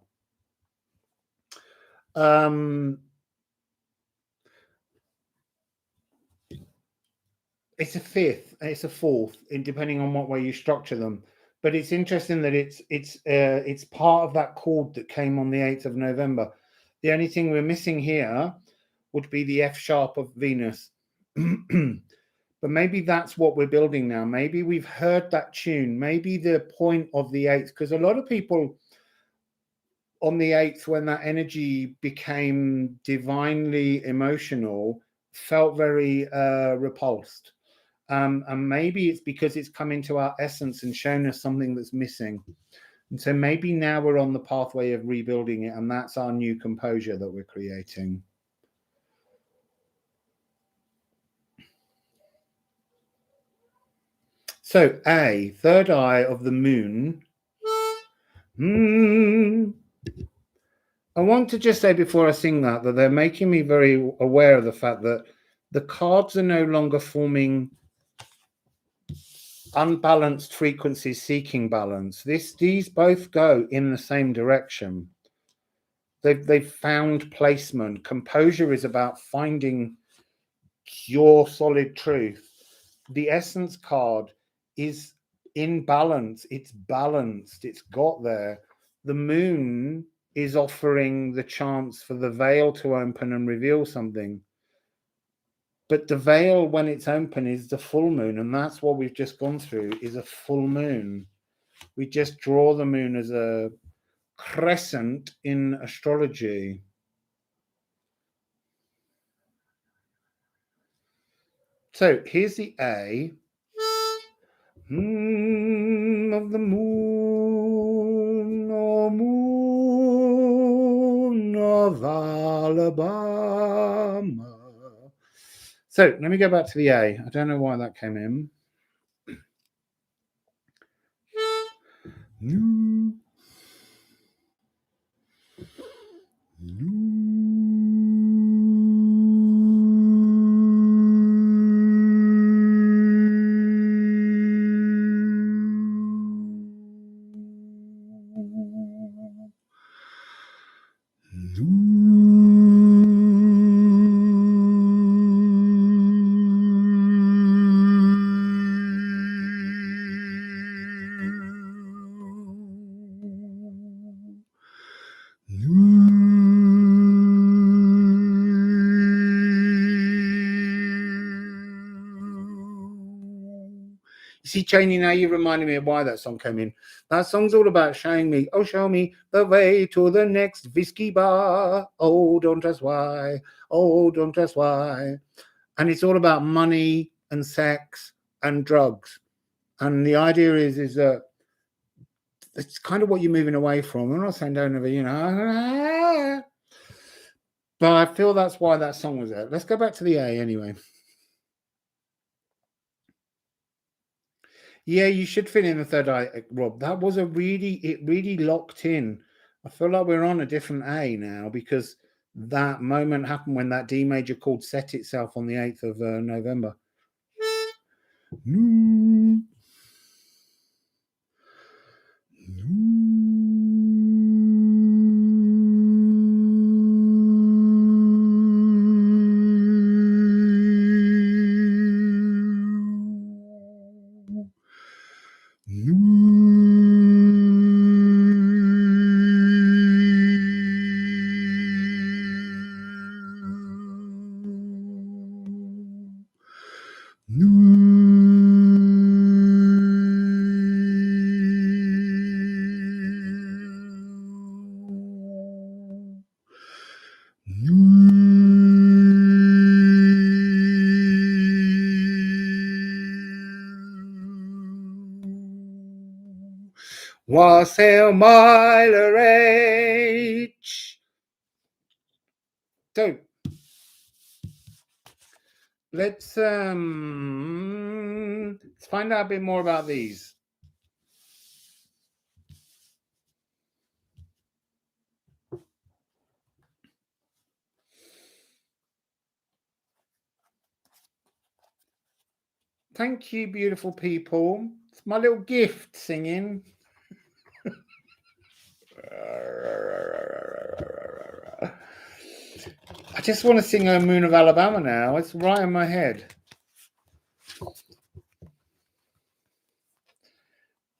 It's a fifth, it's a fourth, depending on what way you structure them. But it's interesting that it's part of that chord that came on the 8th of November. The only thing we're missing here would be the F sharp of Venus. But maybe that's what we're building now. Maybe we've heard that tune. Maybe the point of the 8th, because a lot of people on the 8th, when that energy became divinely emotional, felt very repulsed. And maybe it's because it's come into our essence and shown us something that's missing. And so maybe now we're on the pathway of rebuilding it, and that's our new composure that we're creating. So A, third eye of the moon. I want to just say before I sing that they're making me very aware of the fact that the cards are no longer forming unbalanced frequencies seeking balance. These both go in the same direction. They've found placement. Composure is about finding your solid truth. The essence card is in balance. It's balanced. It's got there. The moon is offering the chance for the veil to open and reveal something. But the veil, when it's open, is the full moon, and that's what we've just gone through, is a full moon. We just draw the moon as a crescent in astrology. So here's the A of the moon, or moon of Alabama. So let me go back to the A. I don't know why that came in. See, Cheney, now you reminded me of why that song came in. That song's all about showing me, oh, show me the way to the next whiskey bar. Oh, don't ask why. Oh, don't ask why. And it's all about money and sex and drugs. And the idea is that it's kind of what you're moving away from. I'm not saying don't ever, you know, but I feel that's why that song was there. Let's go back to the A anyway. Yeah, you should fit in the third eye, Rob. That was it really locked in. I feel like we're on a different A now because that moment happened when that D major chord set itself on the 8th of November. Wassail Miler H. So let's find out a bit more about these. Thank you, beautiful people. It's my little gift singing. I just want to sing "O Moon of Alabama" now. It's right in my head.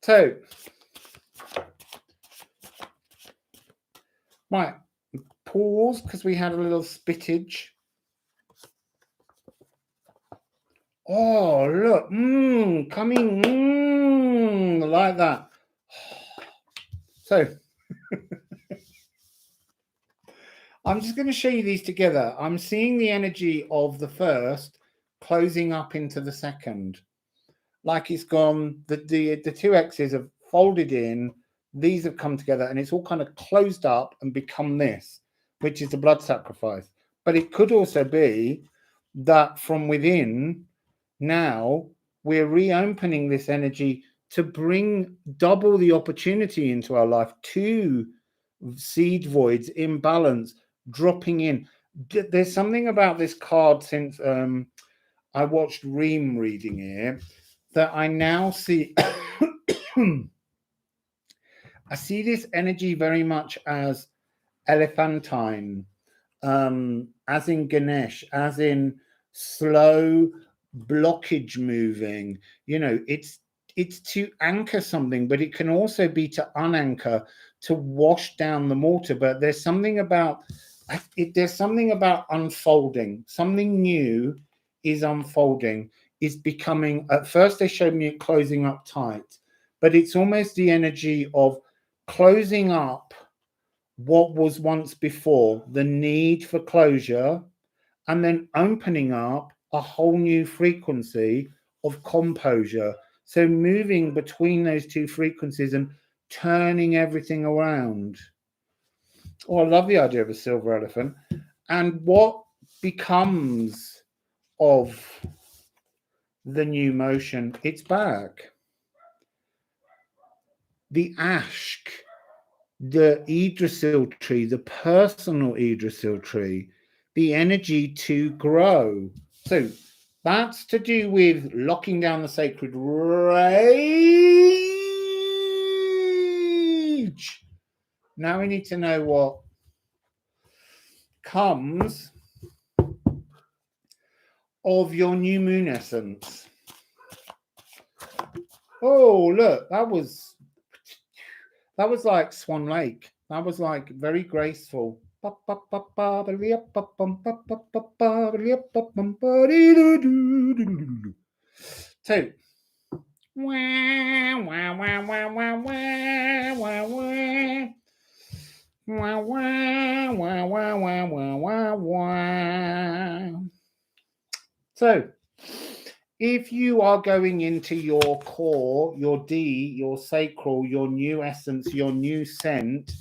So, right, pause because we had a little spittage. Oh, look, coming, like that. So, I'm just going to show you these together. I'm seeing the energy of the first closing up into the second. Like it's gone, the two X's have folded in, these have come together, and it's all kind of closed up and become this, which is the blood sacrifice. But it could also be that from within, now we're reopening this energy to bring double the opportunity into our life, 2 seed voids in balance, dropping in. There's something about this card since I watched Reem reading it that I now see. I see this energy very much as elephantine, as in Ganesh, as in slow blockage moving. You know, it's to anchor something, but it can also be to unanchor, to wash down the mortar. But there's something about there's something about unfolding. Something new is unfolding, is becoming. At first they showed me it closing up tight, but it's almost the energy of closing up what was once before, the need for closure, and then opening up a whole new frequency of composure. So moving between those two frequencies and turning everything around. Oh, I love the idea of a silver elephant. And what becomes of the new motion? It's back. The ashk, the Yggdrasil tree, the personal Yggdrasil tree, the energy to grow. So that's to do with locking down the sacred rage. Now we need to know what comes of your new moon essence. Oh, look, that was like Swan Lake. That was like very graceful. So Wah, wah, wah, wah, wah, wah, wah, wah. Wah, wah, wah, wah, wah, wah, wah, wah. So, if you are going into your core, your D, your sacral, your new essence, your new scent,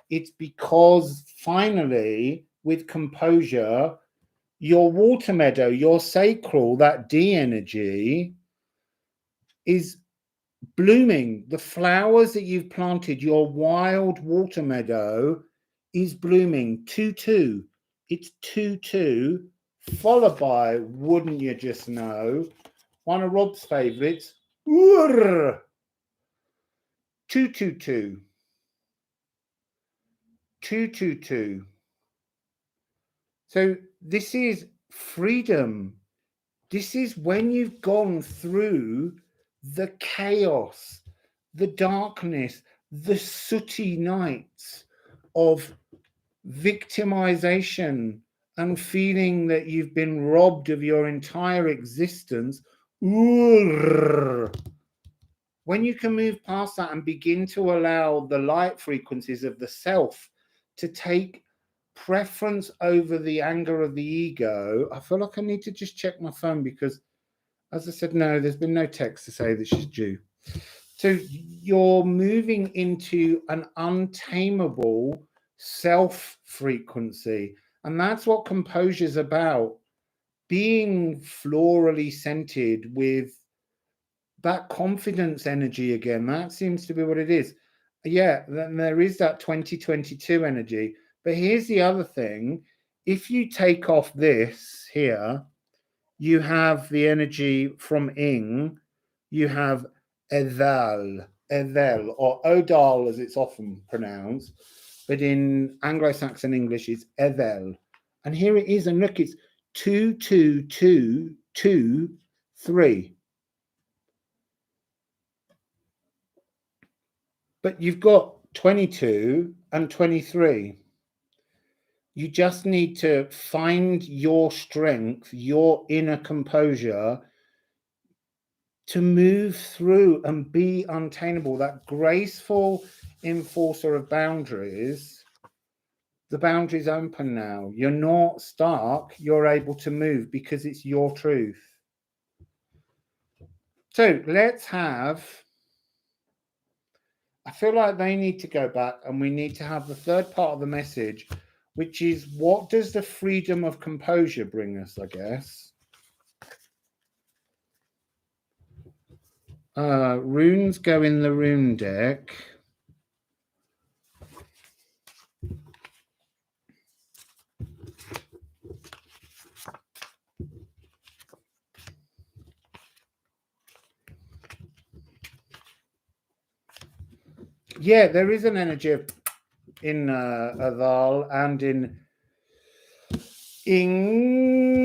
it's because finally, with composure, your water meadow, your sacral, that D energy is blooming. The flowers that you've planted, your wild water meadow is blooming. 2-2. It's 2-2, followed by, wouldn't you just know, one of Rob's favourites, 2-2-2. 2-2-2. So this is freedom. This is when you've gone through the chaos, the darkness, the sooty nights of victimization and feeling that you've been robbed of your entire existence. When you can move past that and begin to allow the light frequencies of the self to take preference over the anger of the ego, I feel like I need to just check my phone because, as I said, no, there's been no text to say that she's due. So you're moving into an untamable self frequency. And that's what composure is about. Being florally scented with that confidence energy again. That seems to be what it is. Yeah, then there is that 2022 energy. But here's the other thing. If you take off this here, you have the energy from Ing, you have Edel, or Odal as it's often pronounced, but in Anglo-Saxon English it's Edel. And here it is, and look, it's 2-2-2-2-3. But you've got 22 and 23. You just need to find your strength, your inner composure to move through and be untamable, that graceful enforcer of boundaries. The boundaries open now. You're not stuck. You're able to move because it's your truth. So let's have, I feel like they need to go back and we need to have the third part of the message, which is what does the freedom of composure bring us, I guess. Runes go in the rune deck. Yeah, there is an energy in Adal and in Ing.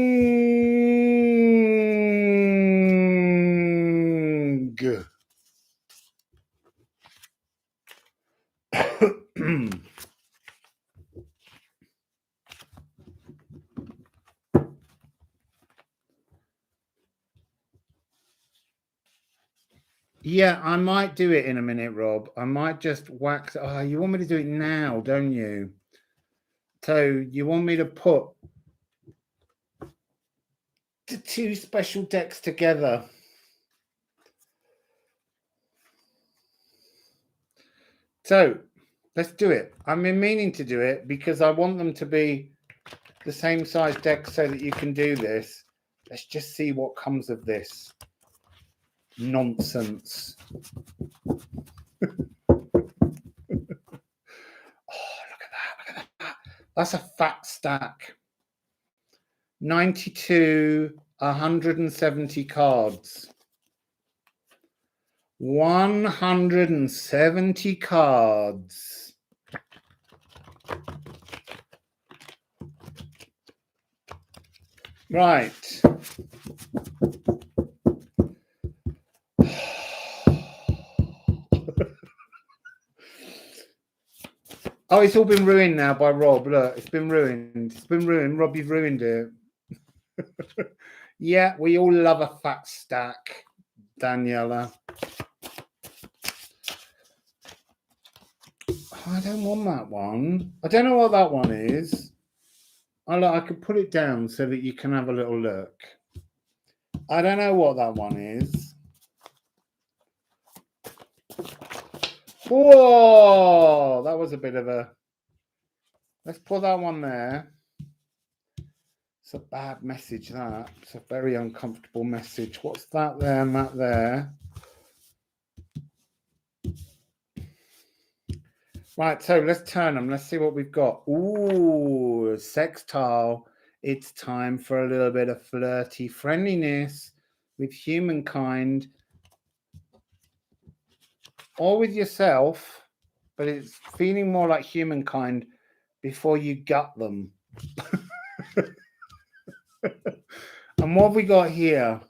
Yeah, I might do it in a minute, Rob. I might just wax. Oh, you want me to do it now, don't you? So you want me to put the two special decks together? So let's do it. I've been meaning to do it because I want them to be the same size decks so that you can do this. Let's just see what comes of this nonsense. Oh, look at that. That's a fat stack. 92, 170 cards. 170 cards. Right. Oh, it's all been ruined now by Rob. Look, it's been ruined. It's been ruined. Rob, you've ruined it. Yeah, we all love a fat stack. Daniela. I don't want that one. I don't know what that one is. I could put it down so that you can have a little look. I don't know what that one is. Whoa, that was a bit of a... Let's put that one there. It's a bad message, that. It's a very uncomfortable message. What's that there and that there? Right, so let's turn them. Let's see what we've got. Ooh, sextile. It's time for a little bit of flirty friendliness with humankind or with yourself, but it's feeling more like humankind before you gut them. And what have we got here?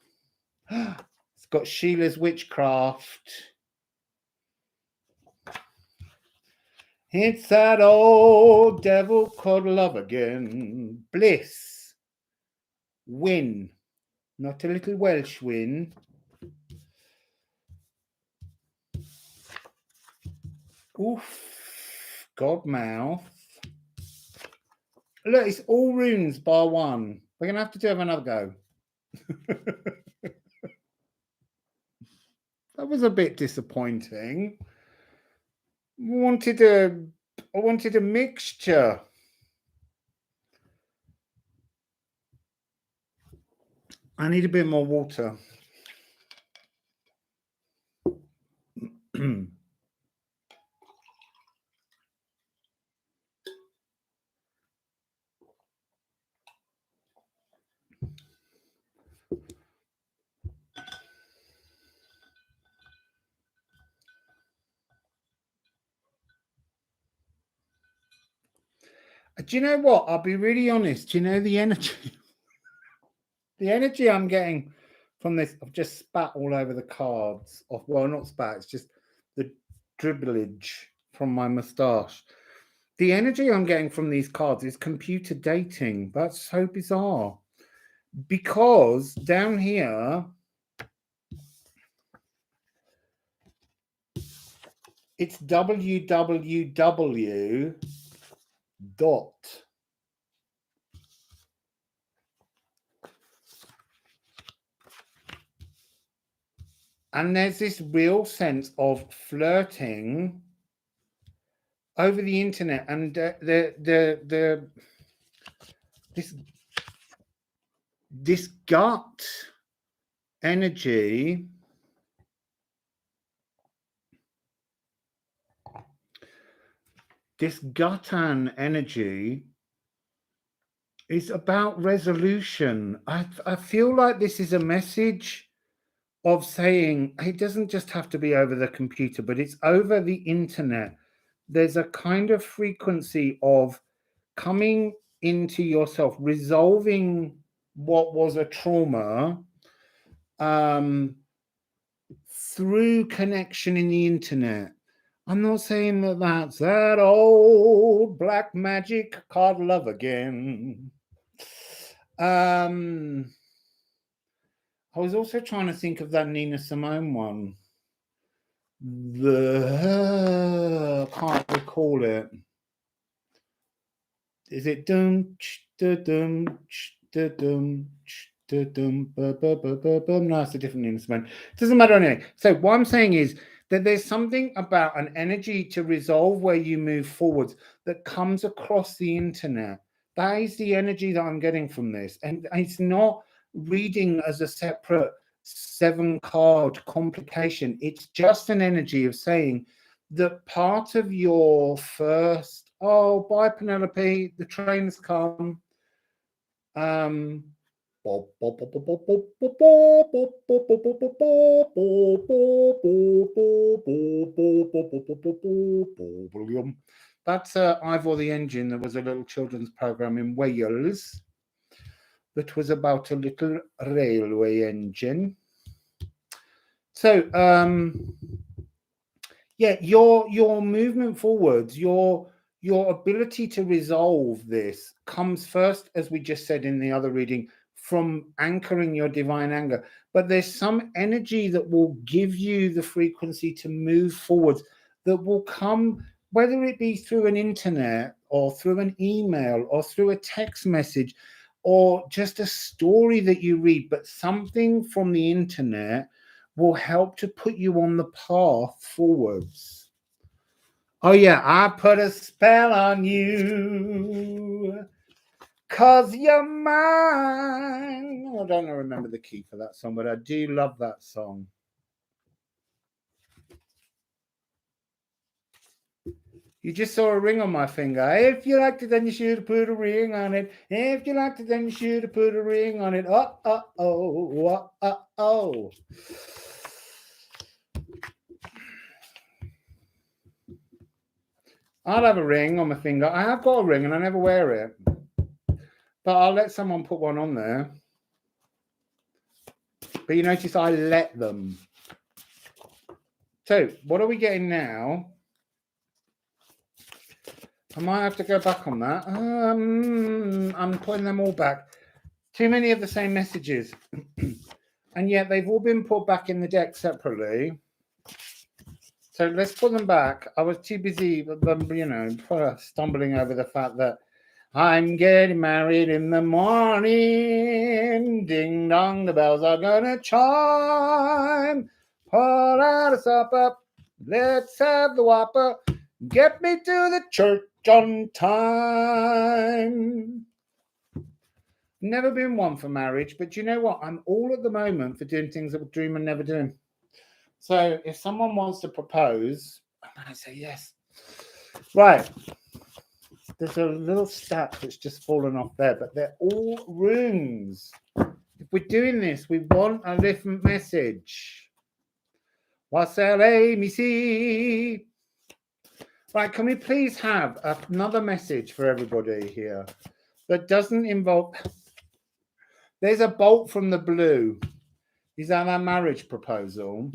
It's got Sheila's Witchcraft. It's that old devil called love again. Bliss. Win. Not a little Welsh win. Oof. Godmouth. Look, it's all runes bar one. We're going to have to have another go. That was a bit disappointing. I wanted a mixture. I need a bit more water. Do you know what? I'll be really honest. Do you know the energy? The energy I'm getting from this, I've just spat all over the cards. Well, not spat, it's just the dribblage from my moustache. The energy I'm getting from these cards is computer dating. That's so bizarre. Because down here, it's www. And there's this real sense of flirting over the internet, and this gut energy. This Gatan energy is about resolution. I feel like this is a message of saying it doesn't just have to be over the computer, but it's over the internet. There's a kind of frequency of coming into yourself, resolving what was a trauma through connection in the internet. I'm not saying that that's that old black magic called love again. I was also trying to think of that Nina Simone one. I can't recall it. Is it dum dum dum dum? No, it's a different instrument. It doesn't matter anyway. So what I'm saying is that there's something about an energy to resolve where you move forwards that comes across the internet. That is the energy that I'm getting from this. And it's not reading as a separate 7-card complication. It's just an energy of saying that part of your first, oh, bye, Penelope, the train's come. That's Ivor the Engine. There was a little children's program in Wales that was about a little railway engine. So yeah, your movement forwards, your ability to resolve this comes first, as we just said in the other reading, from anchoring your divine anger, but there's some energy that will give you the frequency to move forward, that will come, whether it be through an internet or through an email or through a text message or just a story that you read, but something from the internet will help to put you on the path forwards. Oh yeah, I put a spell on you, 'cause you're mine. I don't remember the key for that song, but I do love that song. You just saw a ring on my finger. If you liked it, then you should have put a ring on it. If you liked it, then you should have put a ring on it. Oh. I'll have a ring on my finger. I have got a ring and I never wear it. But I'll let someone put one on there. But you notice I let them. So, what are we getting now? I might have to go back on that. I'm putting them all back. Too many of the same messages. And yet they've all been put back in the deck separately. So let's put them back. I was too busy, stumbling over the fact that I'm getting married in the morning. Ding dong, the bells are gonna chime. Pour out a supper. Let's have the whopper. Get me to the church on time. Never been one for marriage, but you know what? I'm all at the moment for doing things that I dream and never do. So if someone wants to propose, I'm going to say yes. Right. There's a little stack that's just fallen off there, but they're all runes. If we're doing this, we want a different message. Wassail Beautiful. Right, can we please have another message for everybody here that doesn't involve... There's a bolt from the blue. Is that our marriage proposal?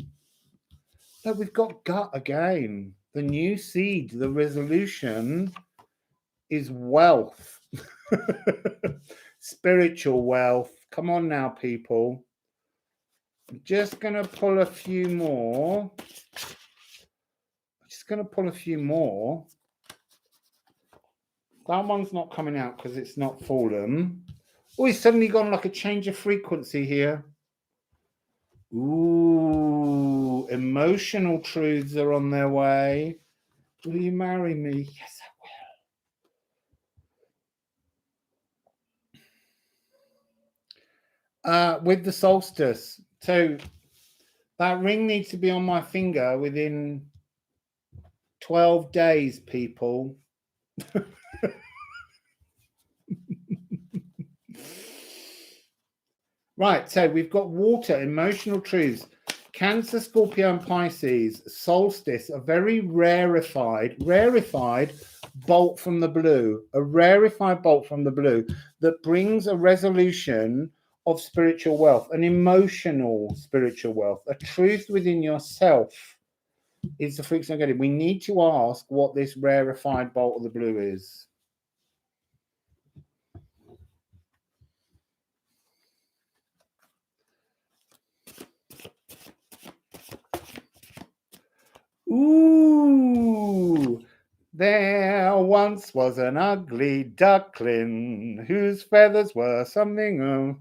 No, we've got gut again. The new seed, the resolution is wealth. Spiritual wealth. Come on now, people. I'm just going to pull a few more. That one's not coming out because it's not fallen. Oh, he's suddenly gone like a change of frequency here. Ooh, emotional truths are on their way. Will you marry me? Yes, I will. With the solstice. So that ring needs to be on my finger within 12 days, people. Right, so we've got water, emotional truths, Cancer, Scorpio, and Pisces, solstice, a very rarefied bolt from the blue, that brings a resolution of spiritual wealth, an emotional spiritual wealth, a truth within yourself is the frequency I'm getting. We need to ask what this rarefied bolt of the blue is. Ooh, there once was an ugly duckling whose feathers were something of...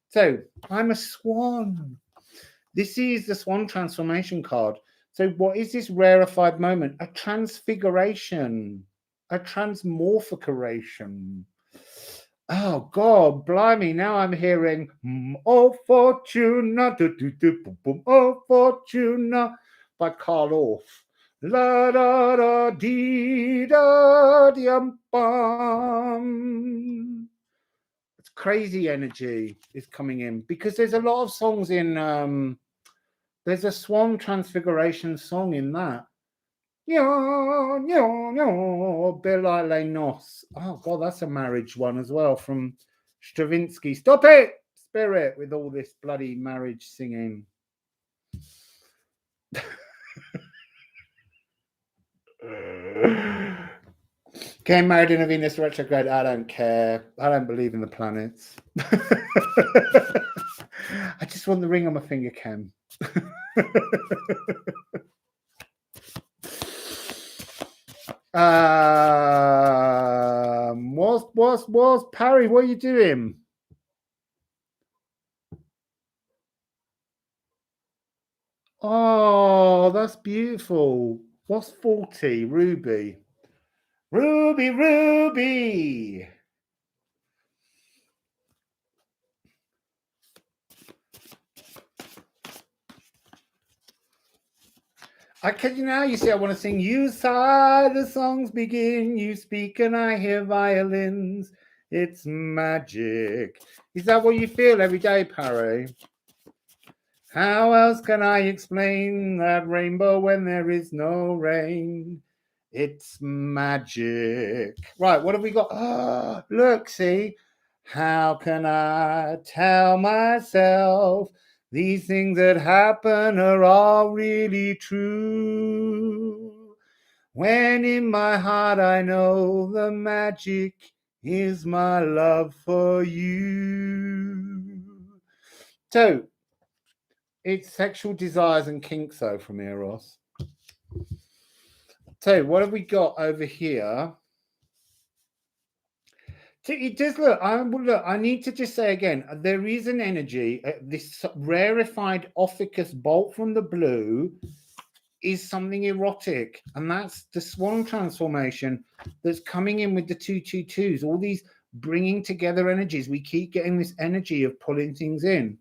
So, I'm a swan. This is the swan transformation card. So what is this rarefied moment? A transfiguration, a transmorphication. Oh, God, blimey, now I'm hearing, oh, Fortuna, oh, Fortuna, by Carl Orff. La da da dee da dee bum. It's crazy energy is coming in because there's a lot of songs in there's a swan transfiguration song in that. Belay Nos. Oh God, that's a marriage one as well from Stravinsky. Stop it, Spirit, with all this bloody marriage singing. Getting married in a Venus retrograde, I don't care. I don't believe in the planets. I just want the ring on my finger, Ken. What's Parry? What are you doing? Oh, that's beautiful. What's 40? Ruby. Ruby, Ruby. I can you now. You see, I want to sing. You sigh, the songs begin. You speak, and I hear violins. It's magic. Is that what you feel every day, Parry? How else can I explain that rainbow when there is no rain? It's magic. Right, what have we got? Oh, look, see? How can I tell myself these things that happen are all really true? When in my heart I know the magic is my love for you. So, it's sexual desires and kinks, though, from Eros. So, what have we got over here? So it does look. I need to just say again, there is an energy. This rarefied Ophiuchus bolt from the blue is something erotic, and that's the swan transformation that's coming in with the 222s. All these bringing together energies. We keep getting this energy of pulling things in.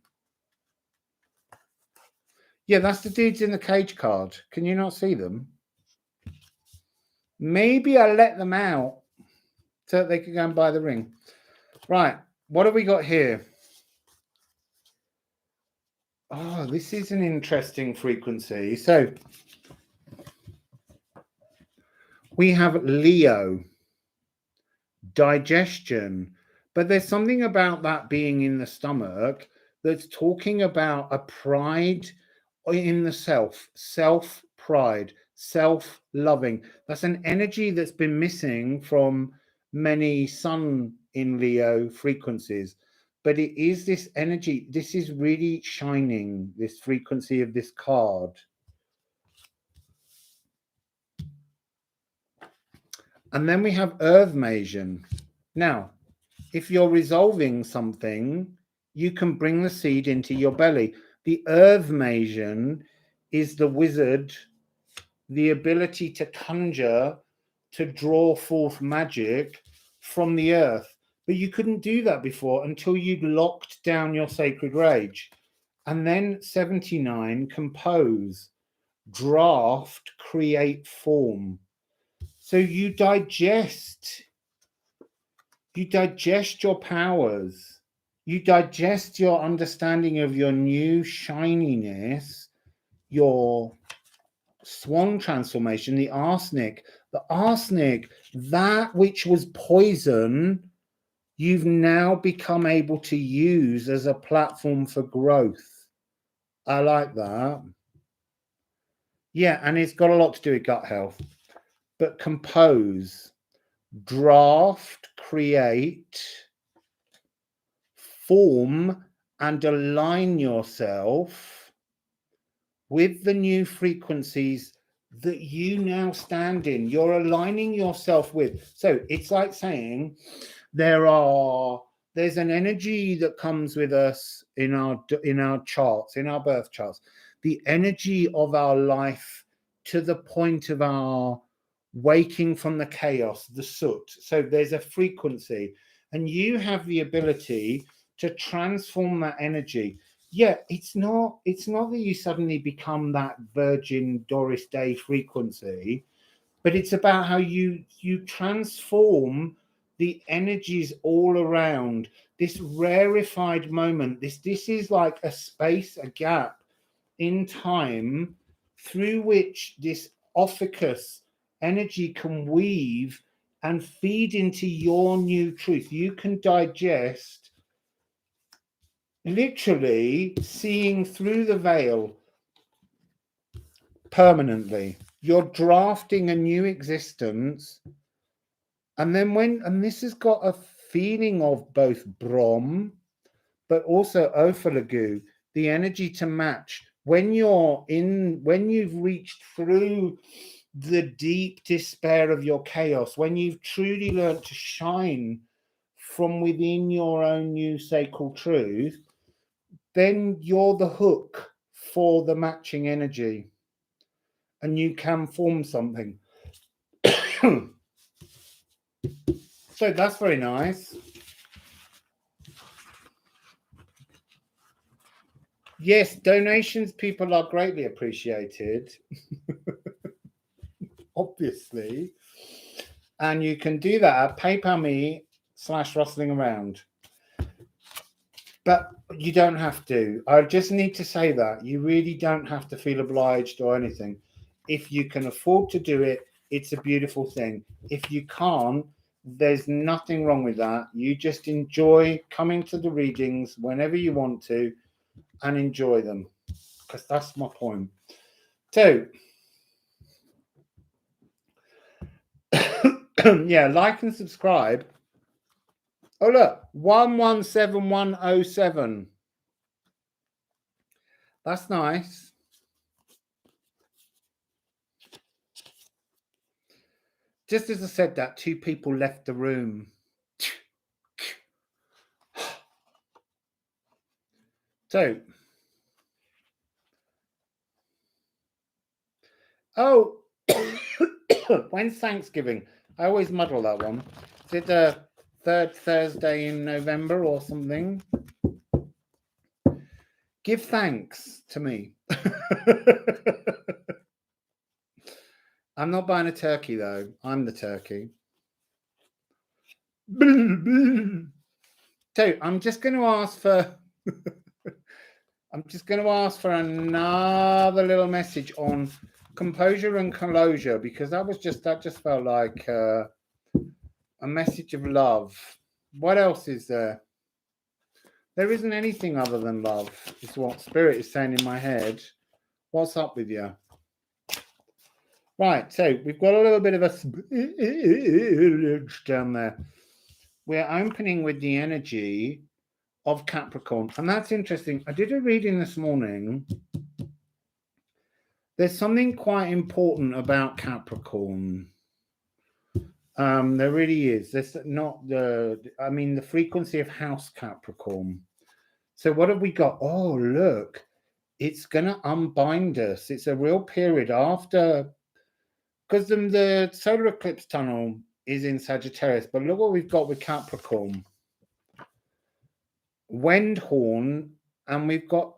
Yeah, that's the dudes in the cage card. Can you not see them? Maybe I let them out so that they can go and buy the ring. Right, what have we got here? Oh, this is an interesting frequency. So we have Leo, digestion, but there's something about that being in the stomach that's talking about a pride in the self pride, self-loving. That's an energy that's been missing from many sun in Leo frequencies, but it is this energy. This is really shining, this frequency of this card. And then we have Earth Masion. Now, if you're resolving something, you can bring the seed into your belly. The Earth Masion is the wizard, the ability to conjure, to draw forth magic from the earth. But you couldn't do that before until you'd locked down your sacred rage. And then 79, compose, draft, create form. So you digest your powers. You digest your understanding of your new shininess, your swan transformation, the arsenic, that which was poison, you've now become able to use as a platform for growth. I like that. Yeah, and it's got a lot to do with gut health. But compose, draft, create, form, and align yourself with the new frequencies that you now stand in. You're aligning yourself with. So it's like saying there's an energy that comes with us in our charts, in our birth charts, the energy of our life to the point of our waking from the chaos, the soot. So there's a frequency, and you have the ability to transform that energy. Yeah, it's not that you suddenly become that virgin Doris Day frequency, but it's about how you transform the energies all around this rarefied moment. This is like a space, a gap in time through which this Ophiuchus energy can weave and feed into your new truth. You can digest, literally seeing through the veil permanently. You're drafting a new existence And then and this has got a feeling of both Brom, but also Ophalagu, the energy to match when you've reached through the deep despair of your chaos, when you've truly learned to shine from within your own new sacred truth, then you're the hook for the matching energy and you can form something. So that's very nice. Yes, donations, people, are greatly appreciated. Obviously. And you can do that at PayPal me/rustling around. But you don't have to. I just need to say that. You really don't have to feel obliged or anything. If you can afford to do it, it's a beautiful thing. If you can't, there's nothing wrong with that. You just enjoy coming to the readings whenever you want to and enjoy them. Because that's my point. So, yeah, like and subscribe. Oh, look, 117107. That's nice. Just as I said that, 2 people left the room. So, oh, when's Thanksgiving? I always muddle that one. Is it the 3rd Thursday in November or something? Give thanks to me. I'm not buying a turkey though. I'm the turkey. So I'm just going to ask for another little message on composure and closure, because that just felt like a message of love. What else is there? There isn't anything other than love, is what Spirit is saying in my head. What's up with you? Right, so we've got a little bit of a down there. We're opening with the energy of Capricorn, and that's interesting. I did a reading this morning. There's something quite important about Capricorn. There really is. There's not the frequency of House Capricorn. So what have we got? Oh, look, it's going to unbind us. It's a real period after, because the solar eclipse tunnel is in Sagittarius, but look what we've got with Capricorn. Wendhorn, and we've got,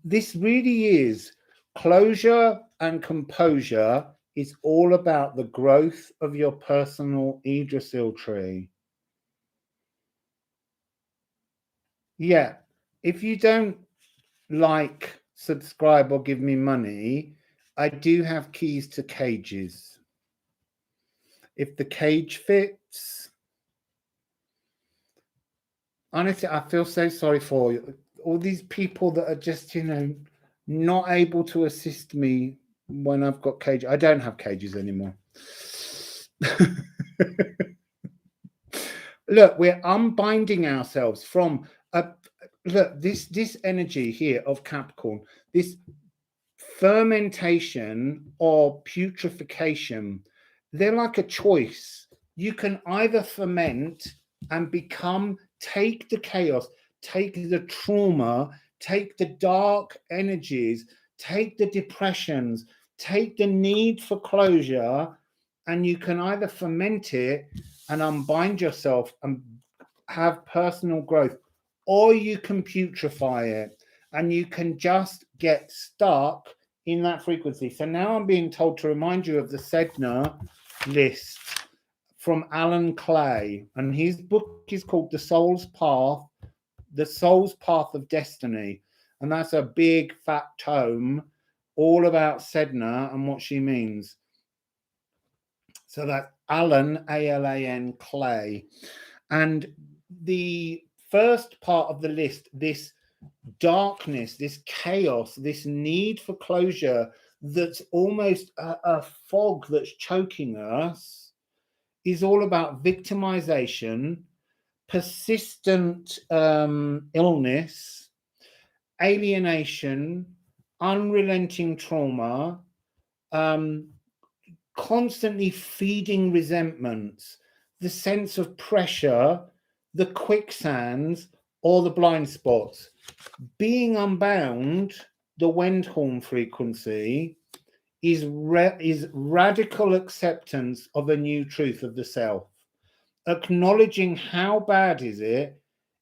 this really is closure and composure. Is all about the growth of your personal Yggdrasil tree. Yeah, if you don't like, subscribe, or give me money, I do have keys to cages. If the cage fits, honestly, I feel so sorry for all these people that are just, not able to assist me when I've got cages. I don't have cages anymore. Look, we're unbinding ourselves from this energy here of Capricorn, this fermentation or putrefaction. They're like a choice. You can either ferment and take the chaos, take the trauma, take the dark energies, take the depressions, take the need for closure, and you can either ferment it and unbind yourself and have personal growth, or you can putrefy it and you can just get stuck in that frequency. So now I'm being told to remind you of the Sedna list from Alan Clay, and his book is called The Soul's Path of Destiny, and that's a big fat tome all about Sedna and what she means. So that's Alan, Alan Clay. And the first part of the list, this darkness, this chaos, this need for closure, that's almost a fog that's choking us, is all about victimization, persistent illness, alienation, unrelenting trauma, constantly feeding resentments, the sense of pressure, the quicksands, or the blind spots. Being unbound, the Wendhorn frequency, is radical acceptance of a new truth of the self. Acknowledging how bad is it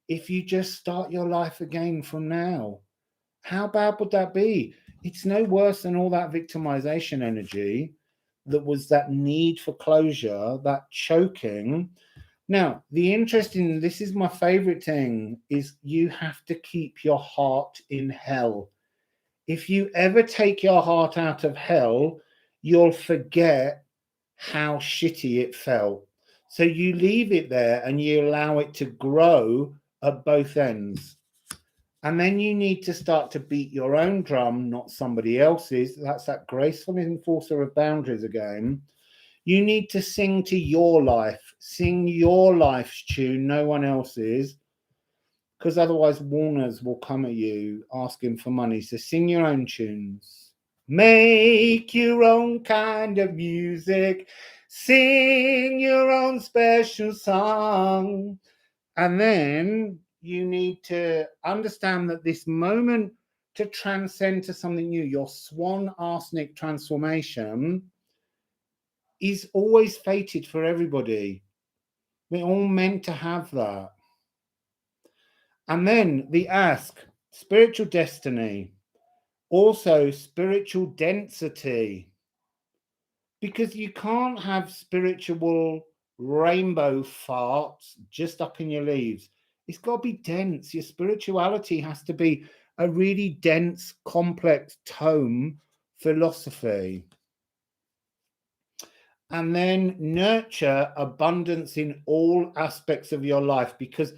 if you just start your life again from now. How bad would that be? It's no worse than all that victimization energy that was that need for closure, that choking. Now, the interesting, this is my favorite thing, is you have to keep your heart in hell. If you ever take your heart out of hell, you'll forget how shitty it felt. So you leave it there and you allow it to grow at both ends. And then you need to start to beat your own drum, not somebody else's. That's that graceful enforcer of boundaries again. You need to sing to your life. Sing your life's tune, no one else's. Because otherwise Warners will come at you asking for money. So sing your own tunes. Make your own kind of music. Sing your own special song. And then you need to understand that this moment to transcend to something new, your swan arsenic transformation, is always fated for everybody. We're all meant to have that. And then the ask, spiritual destiny, also spiritual density, because you can't have spiritual rainbow farts just up in your leaves. It's got to be dense. Your spirituality has to be a really dense, complex tome philosophy. And then nurture abundance in all aspects of your life, because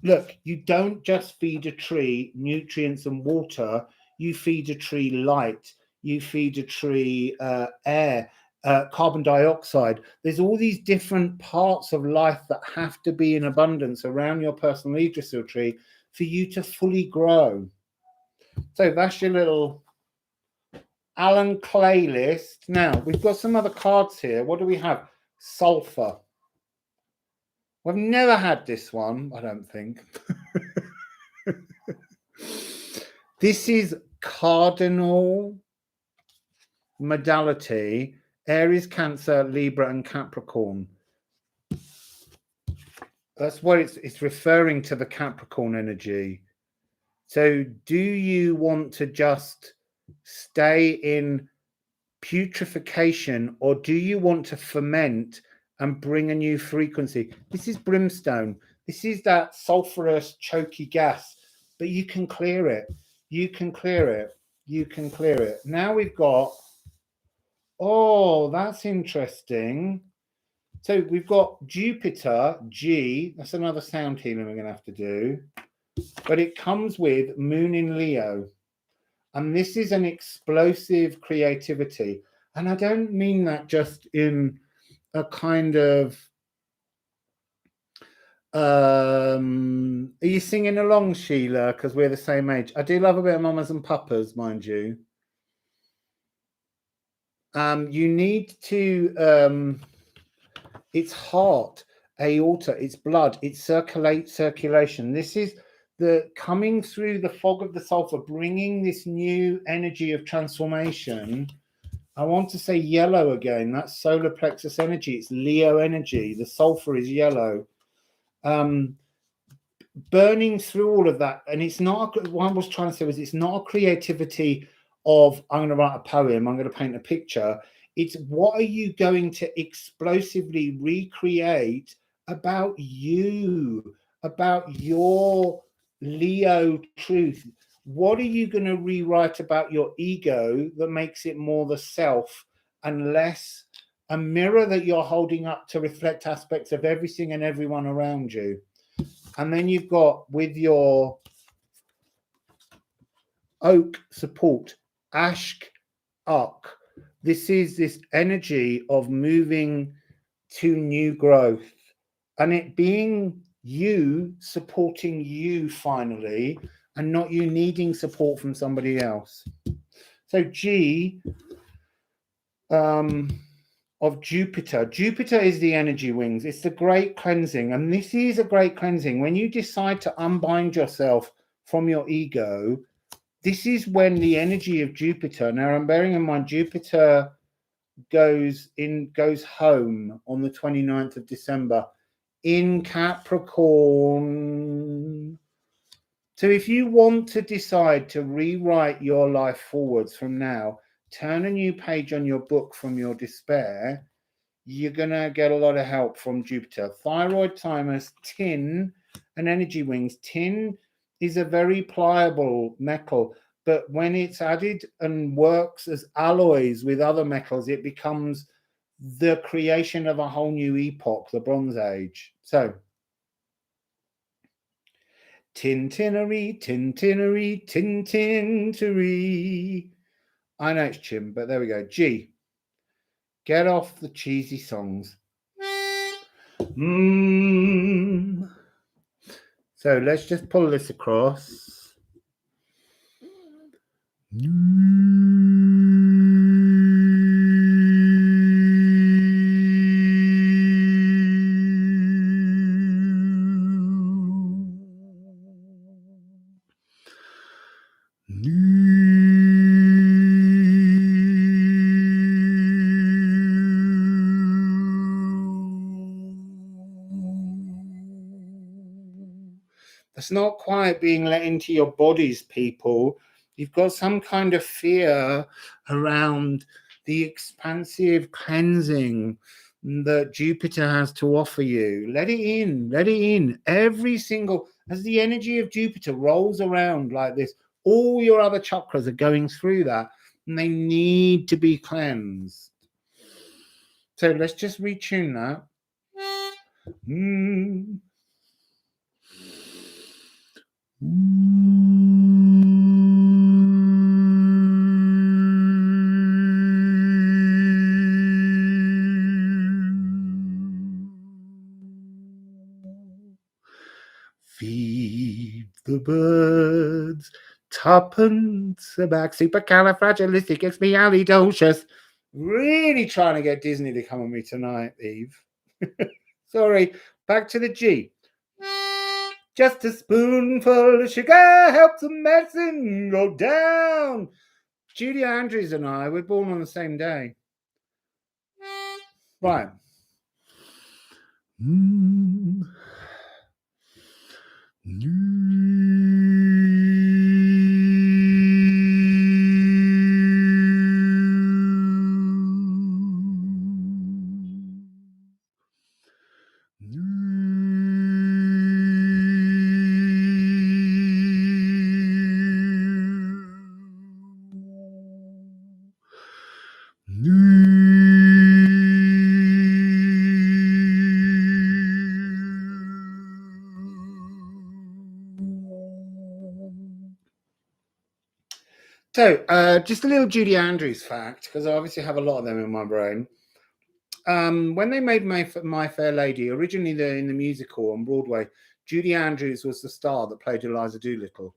look, you don't just feed a tree nutrients and water, you feed a tree light, you feed a tree air, carbon dioxide. There's all these different parts of life that have to be in abundance around your personal Yggdrasil tree for you to fully grow. So that's your little Alan Clay list. Now, we've got some other cards here. What do we have? Sulfur. We've never had this one, I don't think. This is cardinal modality, Aries, Cancer, Libra, and Capricorn. That's what it's referring to, the Capricorn energy. So do you want to just stay in putrefaction, or do you want to ferment and bring a new frequency? This is brimstone. This is that sulfurous, choky gas, but you can clear it. You can clear it. You can clear it. Now we've got, oh, that's interesting. So we've got Jupiter, G. That's another sound healing we're going to have to do. But it comes with Moon in Leo. And this is an explosive creativity. And I don't mean that just in a kind of, are you singing along, Sheila? Because we're the same age. I do love a bit of Mamas and Papas, mind you. You need to, it's heart, aorta, it's blood, it's circulation. This is the coming through the fog of the sulfur, bringing this new energy of transformation. I want to say yellow again. That's solar plexus energy. It's Leo energy. The sulfur is yellow. Burning through all of that. And it's not, what I was trying to say was, it's not a creativity of, I'm going to write a poem, I'm going to paint a picture. It's what are you going to explosively recreate about you, about your Leo truth? What are you going to rewrite about your ego that makes it more the self and less a mirror that you're holding up to reflect aspects of everything and everyone around you? And then you've got, with your oak support, Ashk Uk. This is this energy of moving to new growth, and it being you supporting you finally, and not you needing support from somebody else. So G of Jupiter. Jupiter is the energy wings. It's the great cleansing, and this is a great cleansing. When you decide to unbind yourself from your ego, this is when the energy of Jupiter. Now, I'm bearing in mind Jupiter goes home on the 29th of December in Capricorn. So if you want to decide to rewrite your life forwards from now, turn a new page on your book from your despair, you're going to get a lot of help from Jupiter. Thyroid, thymus, tin, and energy wings. Tin is a very pliable metal, but when it's added and works as alloys with other metals, it becomes the creation of a whole new epoch, the Bronze Age. So, tintinery, tintinery, tintintery. I know it's chim, but there we go. G. Get off the cheesy songs. So let's just pull this across. That's not quite being let into your bodies, people. You've got some kind of fear around the expansive cleansing that Jupiter has to offer you. Let it in, let it in. Every single, as the energy of Jupiter rolls around like this, all your other chakras are going through that, and they need to be cleansed. So let's just retune that. Feed the birds, tuppence a bag, supercalifragilisticexpialidocious. Really trying to get Disney to come on me tonight, Eve. Sorry, back to the G. Just a spoonful of sugar helps the medicine go down. Julia Andrews and I were born on the same day. Right. So, just a little Judy Andrews fact, because I obviously have a lot of them in my brain. When they made My Fair Lady, originally in the musical on Broadway, Judy Andrews was the star that played Eliza Doolittle.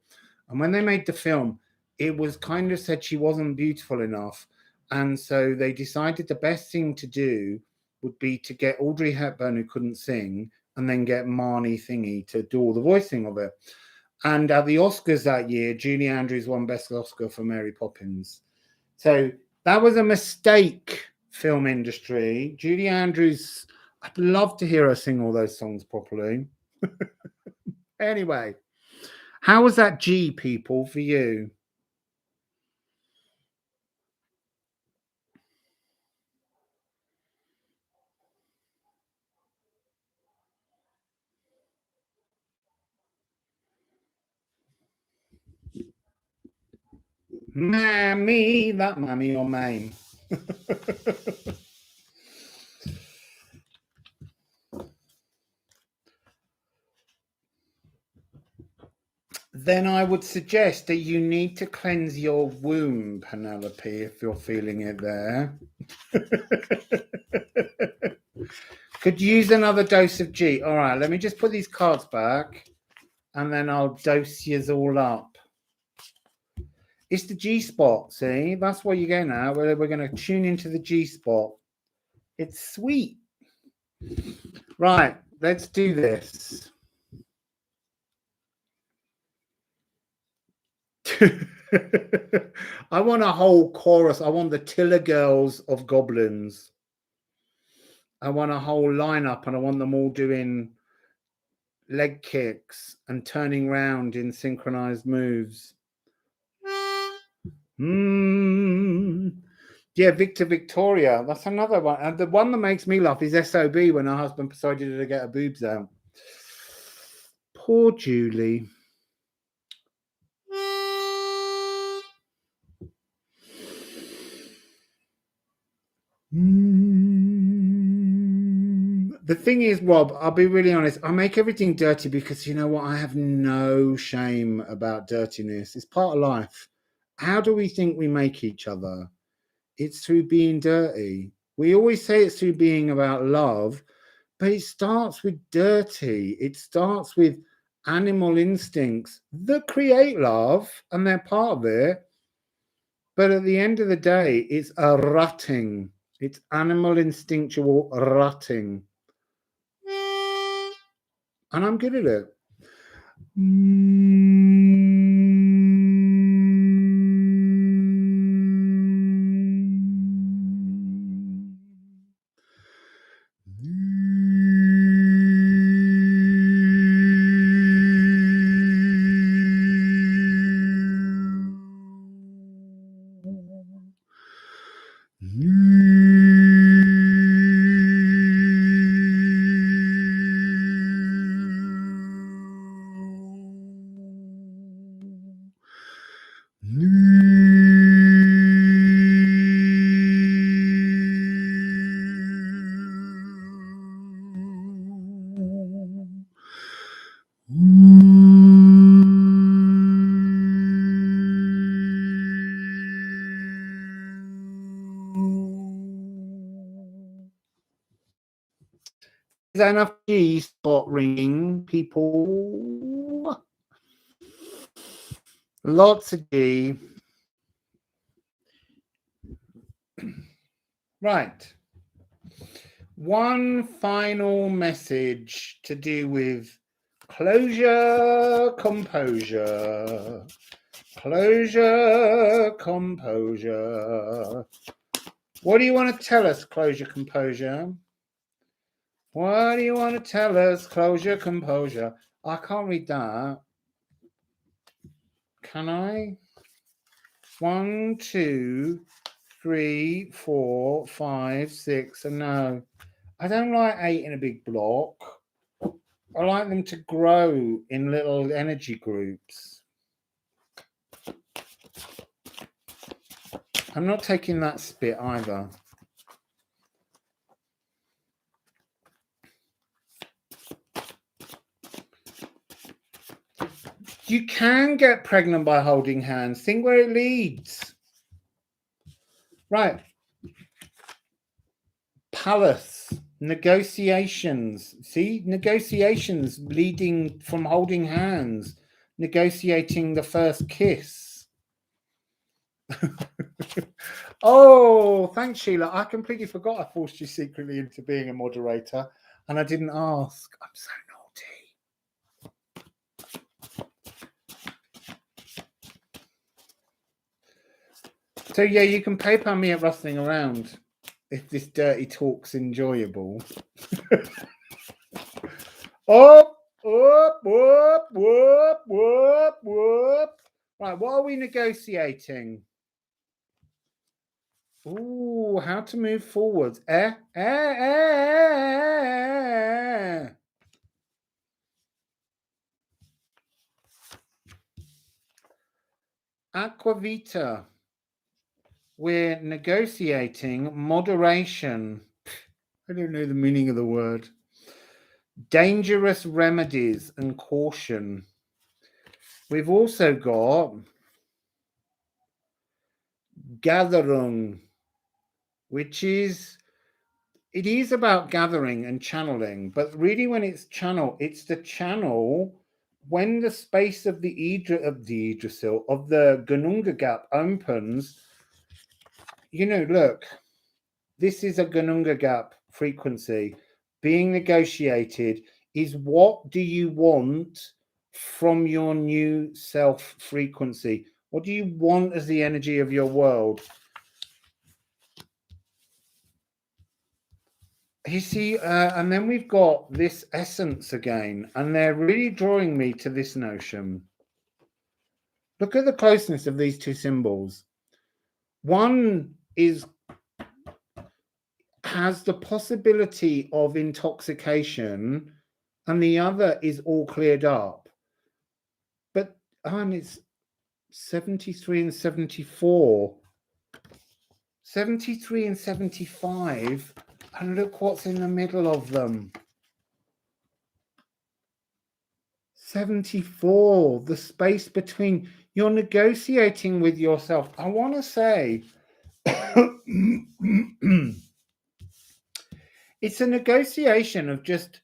And when they made the film, it was kind of said she wasn't beautiful enough. And so they decided the best thing to do would be to get Audrey Hepburn, who couldn't sing, and then get Marnie Thingy to do all the voicing of it. And at the Oscars that year, Julie Andrews won Best Oscar for Mary Poppins. So that was a mistake, film industry. Julie Andrews, I'd love to hear her sing all those songs properly. Anyway, how was that G, people, for you? Mammy, that mammy or mame. Then I would suggest that you need to cleanse your womb, Penelope, if you're feeling it there. Could use another dose of G. All right, let me just put these cards back and then I'll dose yous all up. It's the G spot, see? That's where you go now. We're going to tune into the G spot. It's sweet. Right, let's do this. I want a whole chorus. I want the Tiller Girls of Goblins. I want a whole lineup and I want them all doing leg kicks and turning round in synchronized moves. Yeah, Victoria. That's another one. And the one that makes me laugh is SOB when her husband persuaded her to get her boobs out. Poor Julie. The thing is, Rob, I'll be really honest. I make everything dirty because you know what? I have no shame about dirtiness. It's part of life. How do we think we make each other? It's through being dirty. We always say it's through being about love, but it starts with dirty. It starts with animal instincts that create love, and they're part of it. But at the end of the day, it's a rutting. It's animal instinctual rutting. And I'm good at it. Is that enough G spot ringing, people? Lots of G. Right. One final message to do with closure, composure. Closure, composure. What do you want to tell us, closure, composure? What do you want to tell us, closure, composure? I can't read that. Can I? 1, 2, 3, 4, 5, 6, and no. I don't like 8 in a big block. I like them to grow in little energy groups. I'm not taking that spit either. You can get pregnant by holding hands. Think where it leads. Right. Palace. Negotiations. See? Negotiations leading from holding hands. Negotiating the first kiss. Oh, thanks, Sheila. I completely forgot I forced you secretly into being a moderator and I didn't ask. I'm so naughty. So yeah, you can PayPal me at Rustling Around if this dirty talk's enjoyable. Up, up, up, up, up, up. Right, what are we negotiating? Ooh, how to move forwards. Aquavita. We're negotiating moderation. I don't know the meaning of the word. Dangerous remedies and caution. We've also got Gatherung, which is it is about gathering and channeling, but really when it's the channel when the space of the Yggdrasil, of the Gununga gap opens. You know, look, this is a Gununga gap frequency being negotiated. Is what do you want from your new self frequency? What do you want as the energy of your world? You see, and then we've got this essence again, and they're really drawing me to this notion. Look at the closeness of these two symbols. One has the possibility of intoxication, and the other is all cleared up. But and it's 73 and 74. 73 and 75, and look what's in the middle of them. 74, the space between. You're negotiating with yourself. I want to say it's a negotiation of just,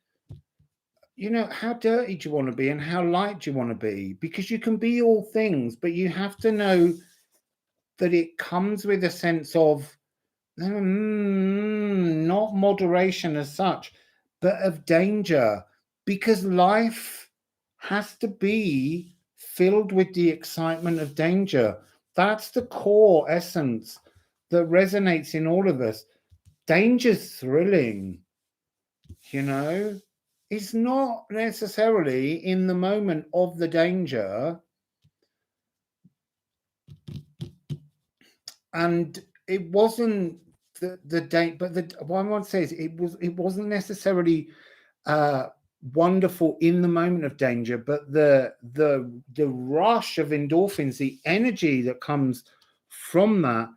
you know, how dirty do you want to be and how light do you want to be? Because you can be all things, but you have to know that it comes with a sense of not moderation as such, but of danger, because life has to be filled with the excitement of danger. That's the core essence that resonates in all of us. Danger's thrilling, you know. It's not necessarily in the moment of the danger, and it wasn't the date, but what I want to say is it wasn't necessarily wonderful in the moment of danger, but the rush of endorphins, the energy that comes from that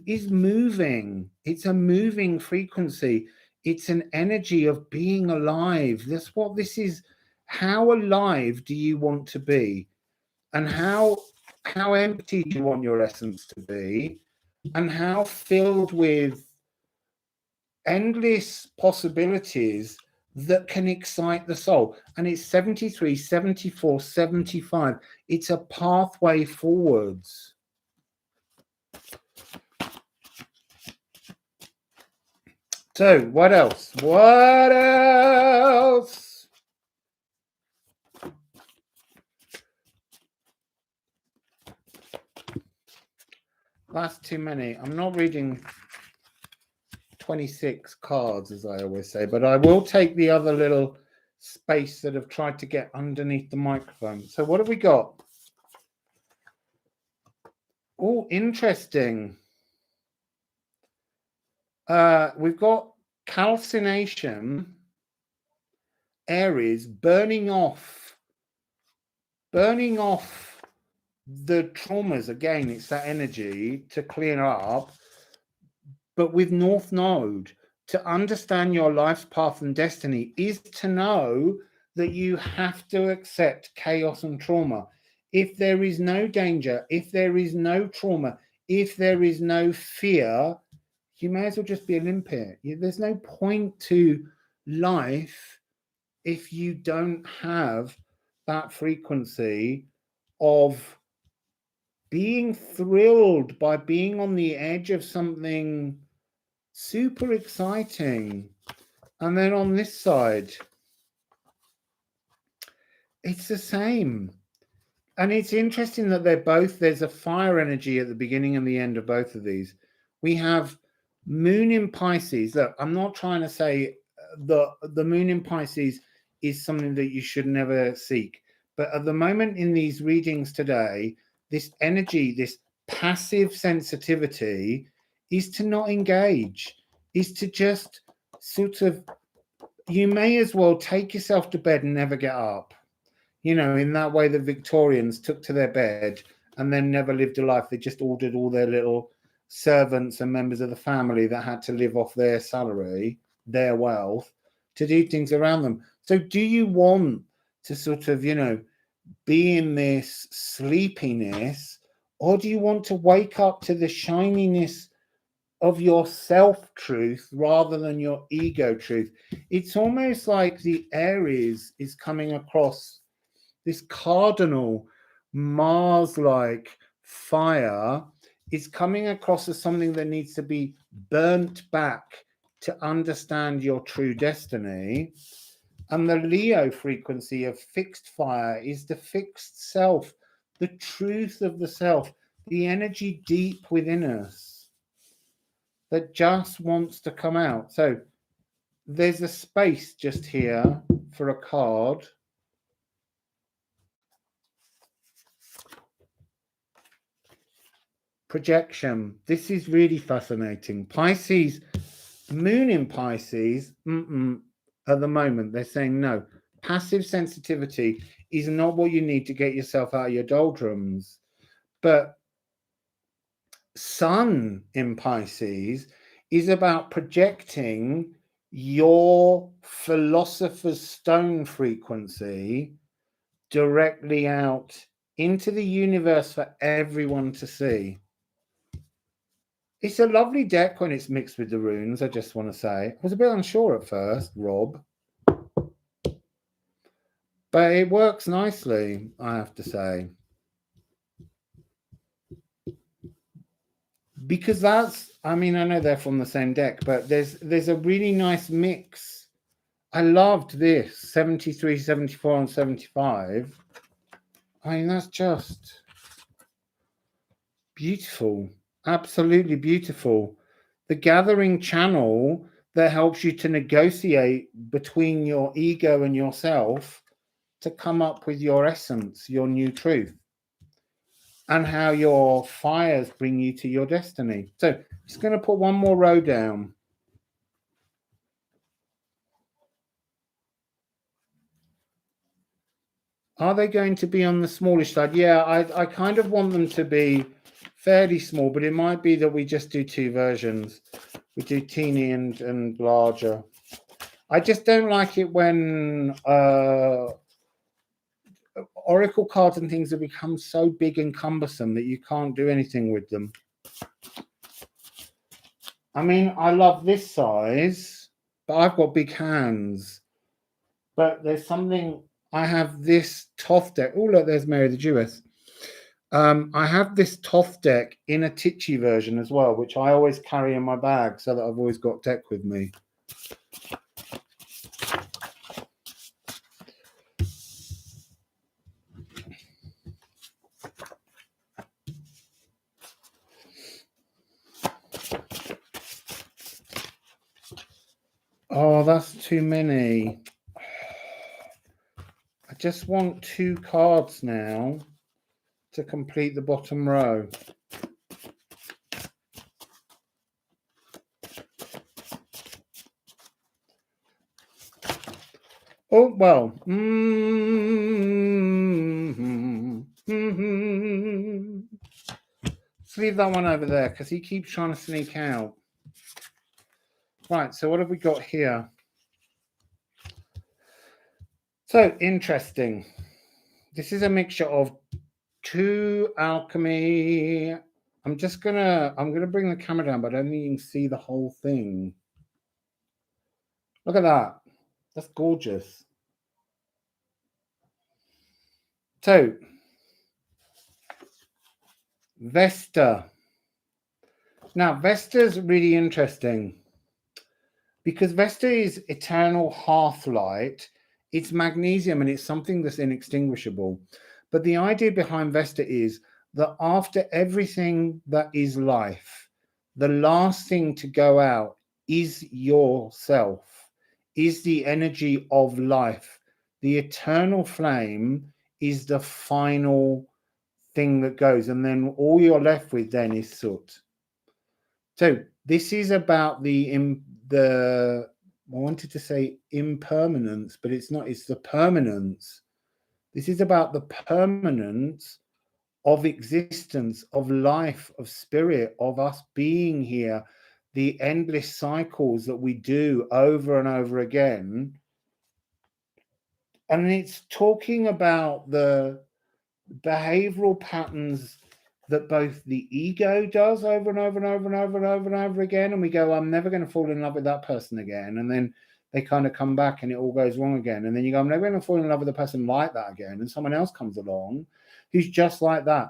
is moving. It's a moving frequency. It's an energy of being alive. That's what this is. How alive do you want to be, and how empty do you want your essence to be, and how filled with endless possibilities that can excite the soul? And it's 73, 74, 75. It's a pathway forwards. So what else? What else? That's too many. I'm not reading 26 cards, as I always say, but I will take the other little space that have tried to get underneath the microphone. So what have we got? Oh, interesting. We've got calcination, Aries, burning off the traumas. Again, it's that energy to clear up. But with North Node, to understand your life's path and destiny is to know that you have to accept chaos and trauma. If there is no danger, if there is no trauma, if there is no fear, you may as well just be a limpet. There's no point to life if you don't have that frequency of being thrilled by being on the edge of something super exciting. And then on this side, it's the same. And it's interesting that there's a fire energy at the beginning and the end of both of these. We have Moon in Pisces. Look, I'm not trying to say the Moon in Pisces is something that you should never seek. But at the moment in these readings today, this energy, this passive sensitivity is to not engage, is to just sort of, you may as well take yourself to bed and never get up. You know, in that way the Victorians took to their bed and then never lived a life. They just ordered all their little servants and members of the family that had to live off their salary, their wealth, to do things around them. So do you want to sort of, you know, be in this sleepiness, or do you want to wake up to the shininess of your self-truth rather than your ego truth. It's almost like the Aries is coming across this cardinal Mars-like fire is coming across as something that needs to be burnt back to understand your true destiny. And the Leo frequency of fixed fire is the fixed self, the truth of the self, the energy deep within us that just wants to come out. So there's a space just here for a card. Projection. This is really fascinating. Pisces, moon in Pisces, at the moment, they're saying no. Passive sensitivity is not what you need to get yourself out of your doldrums. But Sun in Pisces is about projecting your philosopher's stone frequency directly out into the universe for everyone to see. It's a lovely deck when it's mixed with the runes, I just want to say. I was a bit unsure at first, Rob. But it works nicely, I have to say. Because that's, I mean, I know they're from the same deck, but there's a really nice mix. I loved this, 73, 74, and 75. I mean, that's just beautiful. Absolutely beautiful. The gathering channel that helps you to negotiate between your ego and yourself to come up with your essence, your new truth, and how your fires bring you to your destiny. So just going to put one more row down. Are they going to be on the smallish side? Yeah, I kind of want them to be fairly small, but it might be that we just do two versions. We do teeny and larger. I just don't like it when oracle cards and things have become so big and cumbersome that you can't do anything with them. I mean, I love this size, but I've got big hands. But there's something, I have this Toth deck. Oh, look, there's Mary the Jewess. I have this Toth deck in a Titchy version as well, which I always carry in my bag so that I've always got deck with me. Oh, that's too many. I just want two cards now to complete the bottom row. Oh, well. Let's leave that one over there because he keeps trying to sneak out. Right, so what have we got here? So, interesting. This is a mixture of two alchemy. I'm gonna bring the camera down, but I don't think you can see the whole thing. Look at that. That's gorgeous. So, Vesta. Now, Vesta's really interesting because Vesta is eternal half-light. It's magnesium and it's something that's inextinguishable. But the idea behind Vesta is that after everything that is life, the last thing to go out is yourself, is the energy of life. The eternal flame is the final thing that goes, and then all you're left with then is soot. So this is about I wanted to say impermanence, but it's not, it's the permanence. This is about the permanence of existence, of life, of spirit, of us being here, the endless cycles that we do over and over again. And it's talking about the behavioral patterns that both the ego does over and over and over and over and over and over again, and we go, I'm never going to fall in love with that person again, and then they kind of come back and it all goes wrong again, and then you go, I'm never going to fall in love with a person like that again, and someone else comes along who's just like that.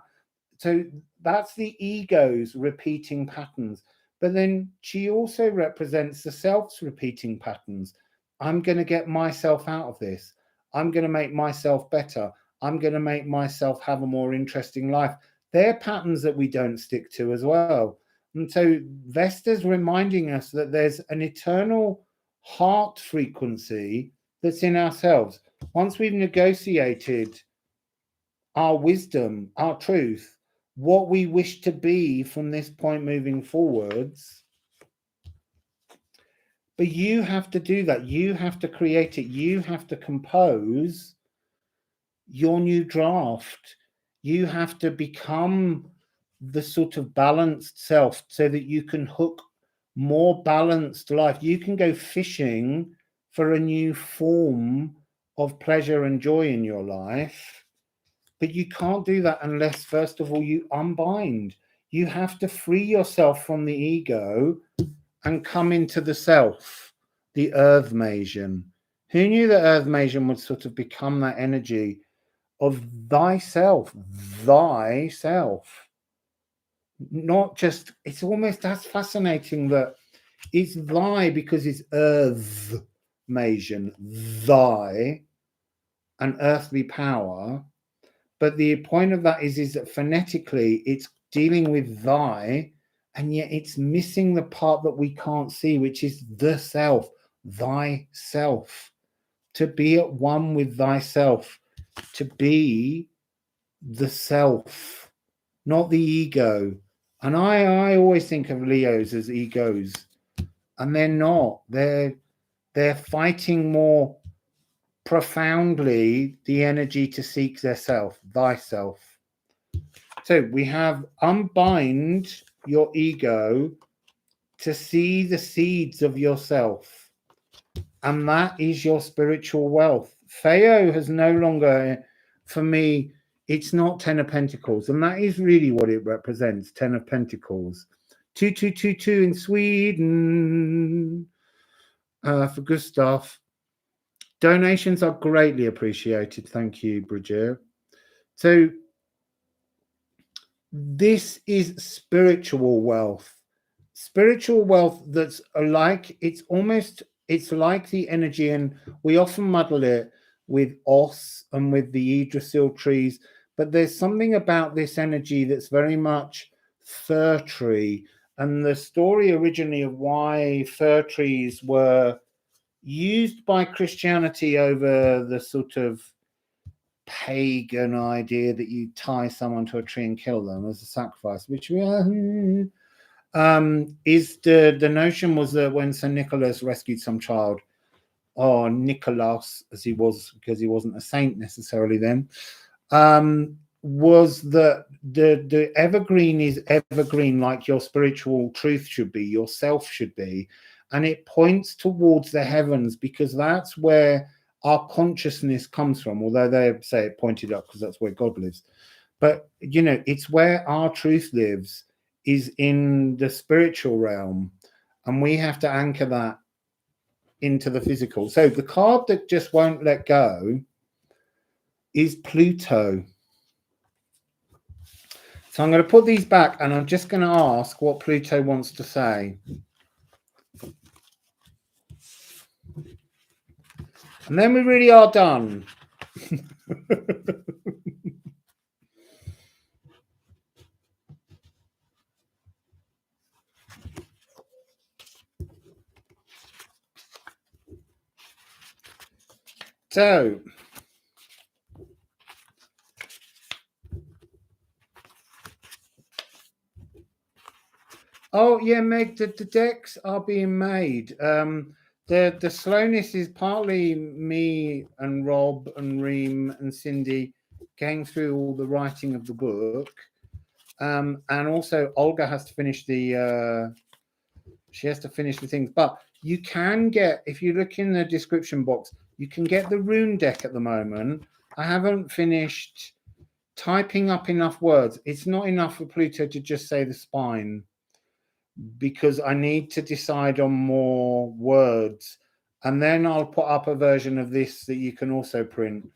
So that's the ego's repeating patterns. But then she also represents the self's repeating patterns. I'm going to get myself out of this. I'm going to make myself better. I'm going to make myself have a more interesting life. They're patterns that we don't stick to as well. And so Vesta's reminding us that there's an eternal heart frequency that's in ourselves. Once we've negotiated our wisdom, our truth, what we wish to be from this point moving forwards. But you have to do that. You have to create it. You have to compose your new draft. You have to become the sort of balanced self so that you can hook more balanced life. You can go fishing for a new form of pleasure and joy in your life. But you can't do that unless, first of all, you unbind. You have to free yourself from the ego and come into the self, the earth Masion. Who knew that earth Masion would sort of become that energy of thyself, thyself? Not just, it's almost, that's fascinating that it's thy because it's earth Masion, thy, an earthly power. But the point of that is that phonetically it's dealing with thy, and yet it's missing the part that we can't see, which is the self, thyself. To be at one with thyself, to be the self, not the ego. And I always think of Leos as egos, and they're not. They're fighting more profoundly the energy to seek their self, thyself. So we have unbind your ego to see the seeds of yourself, and that is your spiritual wealth. Theo has no longer, for me, it's not 10 of Pentacles, and that is really what it represents, 10 of Pentacles. 2222 in Sweden for Gustav. Donations are greatly appreciated. Thank you, Bridget. So this is spiritual wealth. Spiritual wealth that's like, it's like the energy, and we often muddle it with os and with the Yggdrasil trees, but there's something about this energy that's very much fir tree. And the story originally of why fir trees were used by Christianity over the sort of pagan idea that you tie someone to a tree and kill them as a sacrifice, which we is the notion was that when St. Nicholas rescued some child, or Nicholas as he was, because he wasn't a saint necessarily then, was that the evergreen is evergreen like your spiritual truth should be, yourself should be, and it points towards the heavens because that's where our consciousness comes from, although they say it pointed up because that's where God lives. But you know, it's where our truth lives, is in the spiritual realm, and we have to anchor that into the physical. So the card that just won't let go is Pluto. So I'm going to put these back and I'm just going to ask what Pluto wants to say. And then we really are done. So, oh yeah, Meg, the decks are being made. The slowness is partly me and Rob and Reem and Cindy going through all the writing of the book, and also Olga has to finish the things. But you can get, if you look in the description box, you can get the rune deck at the moment. I haven't finished typing up enough words. It's not enough for Pluto to just say the spine, because I need to decide on more words. And then I'll put up a version of this that you can also print.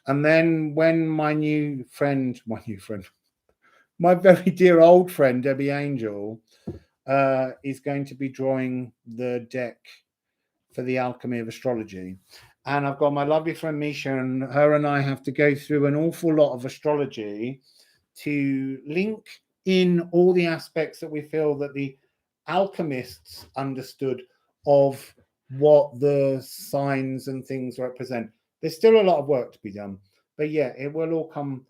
And then when my very dear old friend, Debbie Angel, is going to be drawing the deck for the Alchemy of Astrology. And I've got my lovely friend Misha, and her and I have to go through an awful lot of astrology to link in all the aspects that we feel that the alchemists understood of what the signs and things represent. There's still a lot of work to be done, but yeah, it will all come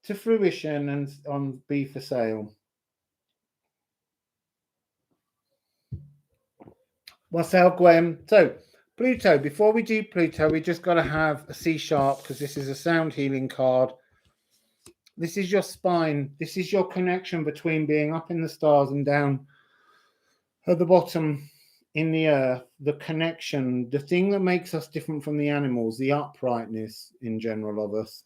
to fruition and be for sale. Wassail Gwen. So Pluto, before we do Pluto, we just got to have a C sharp, because this is a sound healing card. This is your spine. This is your connection between being up in the stars and down at the bottom in the earth. The connection, the thing that makes us different from the animals, the uprightness in general of us.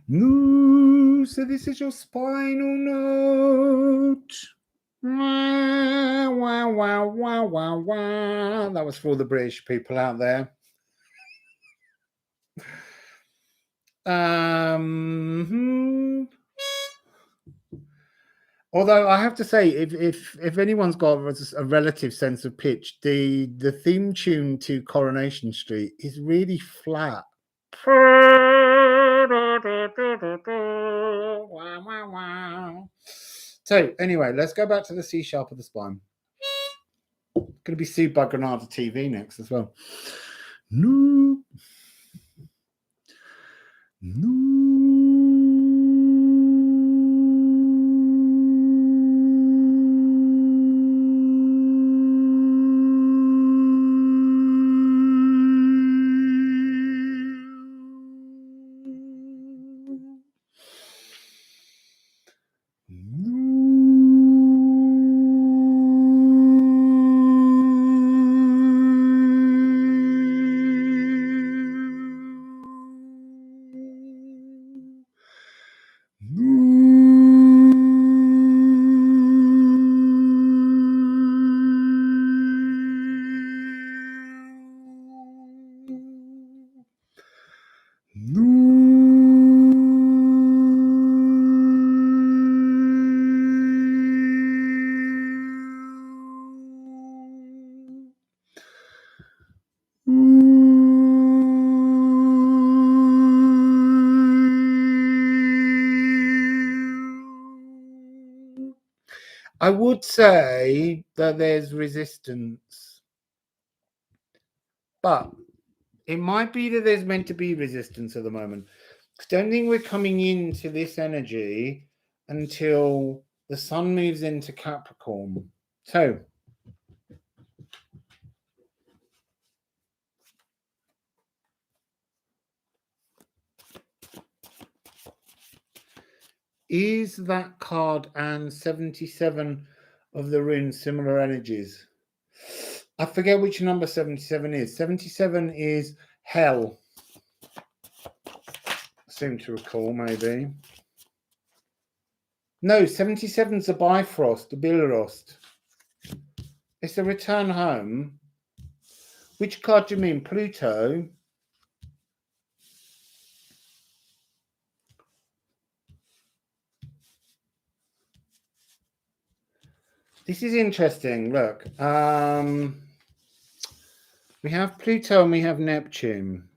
No, so this is your spinal note. Wow, wow, wow, wow, wow, wow. That was for all the British people out there. Although I have to say, if anyone's got a relative sense of pitch, the theme tune to Coronation Street is really flat. So anyway, let's go back to the C sharp of the spine. Going to be sued by Granada TV next as well. No. I would say that there's resistance, but it might be that there's meant to be resistance at the moment. I don't think we're coming into this energy until the sun moves into Capricorn. So is that card and 77 of the runes similar energies? I forget which number 77 is. 77 is hell. I seem to recall, maybe. No, 77 is the Bifrost, the Bilrost. It's a return home. Which card do you mean? Pluto? This is interesting. Look, we have Pluto and we have Neptune.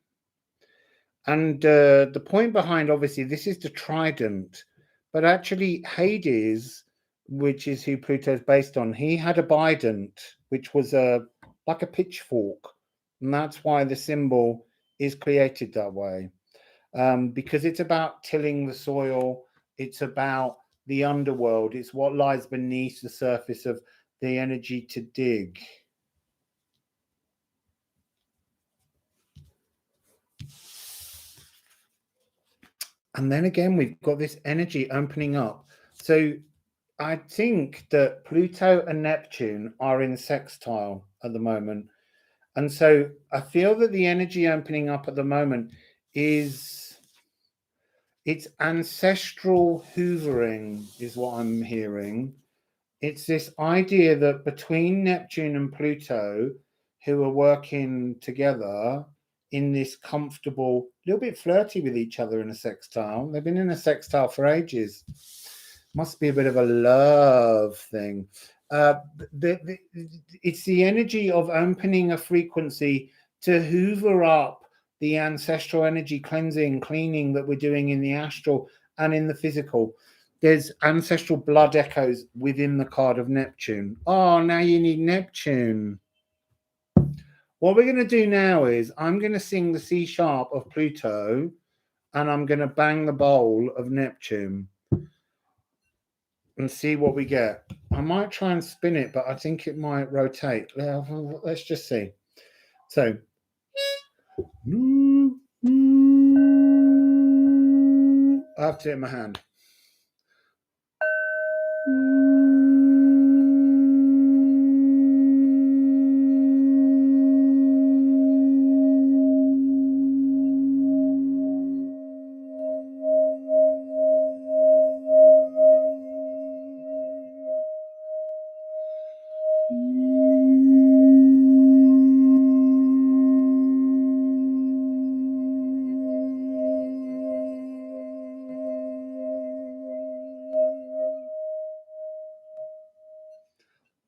And the point behind, obviously, this is the trident. But actually, Hades, which is who Pluto is based on, he had a bident, which was like a pitchfork. And that's why the symbol is created that way. Because it's about tilling the soil. It's about the underworld. It's what lies beneath the surface of the energy to dig. And then again, we've got this energy opening up. So I think that Pluto and Neptune are in sextile at the moment. And so I feel that the energy opening up at the moment is It's ancestral hoovering is what I'm hearing. It's this idea that between Neptune and Pluto, who are working together in this comfortable, little bit flirty with each other in a sextile. They've been in a sextile for ages. Must be a bit of a love thing. It's the energy of opening a frequency to hoover up the ancestral energy cleansing, cleaning that we're doing in the astral and in the physical. There's ancestral blood echoes within the card of Neptune. Oh, now you need Neptune. What we're going to do now is I'm going to sing the C sharp of Pluto and I'm going to bang the bowl of Neptune and see what we get. I might try and spin it, but I think it might rotate. Let's just see. So, I have to do it in my hand.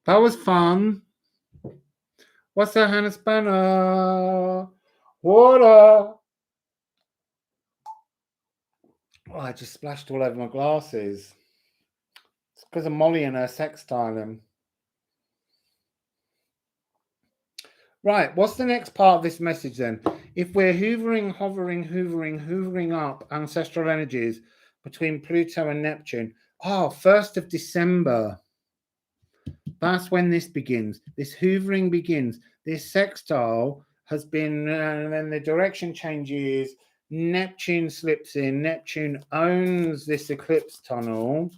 That was fun. What's that, Hannah Spanner? Water. Oh, I just splashed all over my glasses. It's because of Molly and her sextiling. Right, what's the next part of this message then? If we're hoovering up ancestral energies between Pluto and Neptune, 1st of December. That's when this begins. This hoovering begins. This sextile has been, and then the direction changes. Neptune slips in. Neptune owns this eclipse tunnel.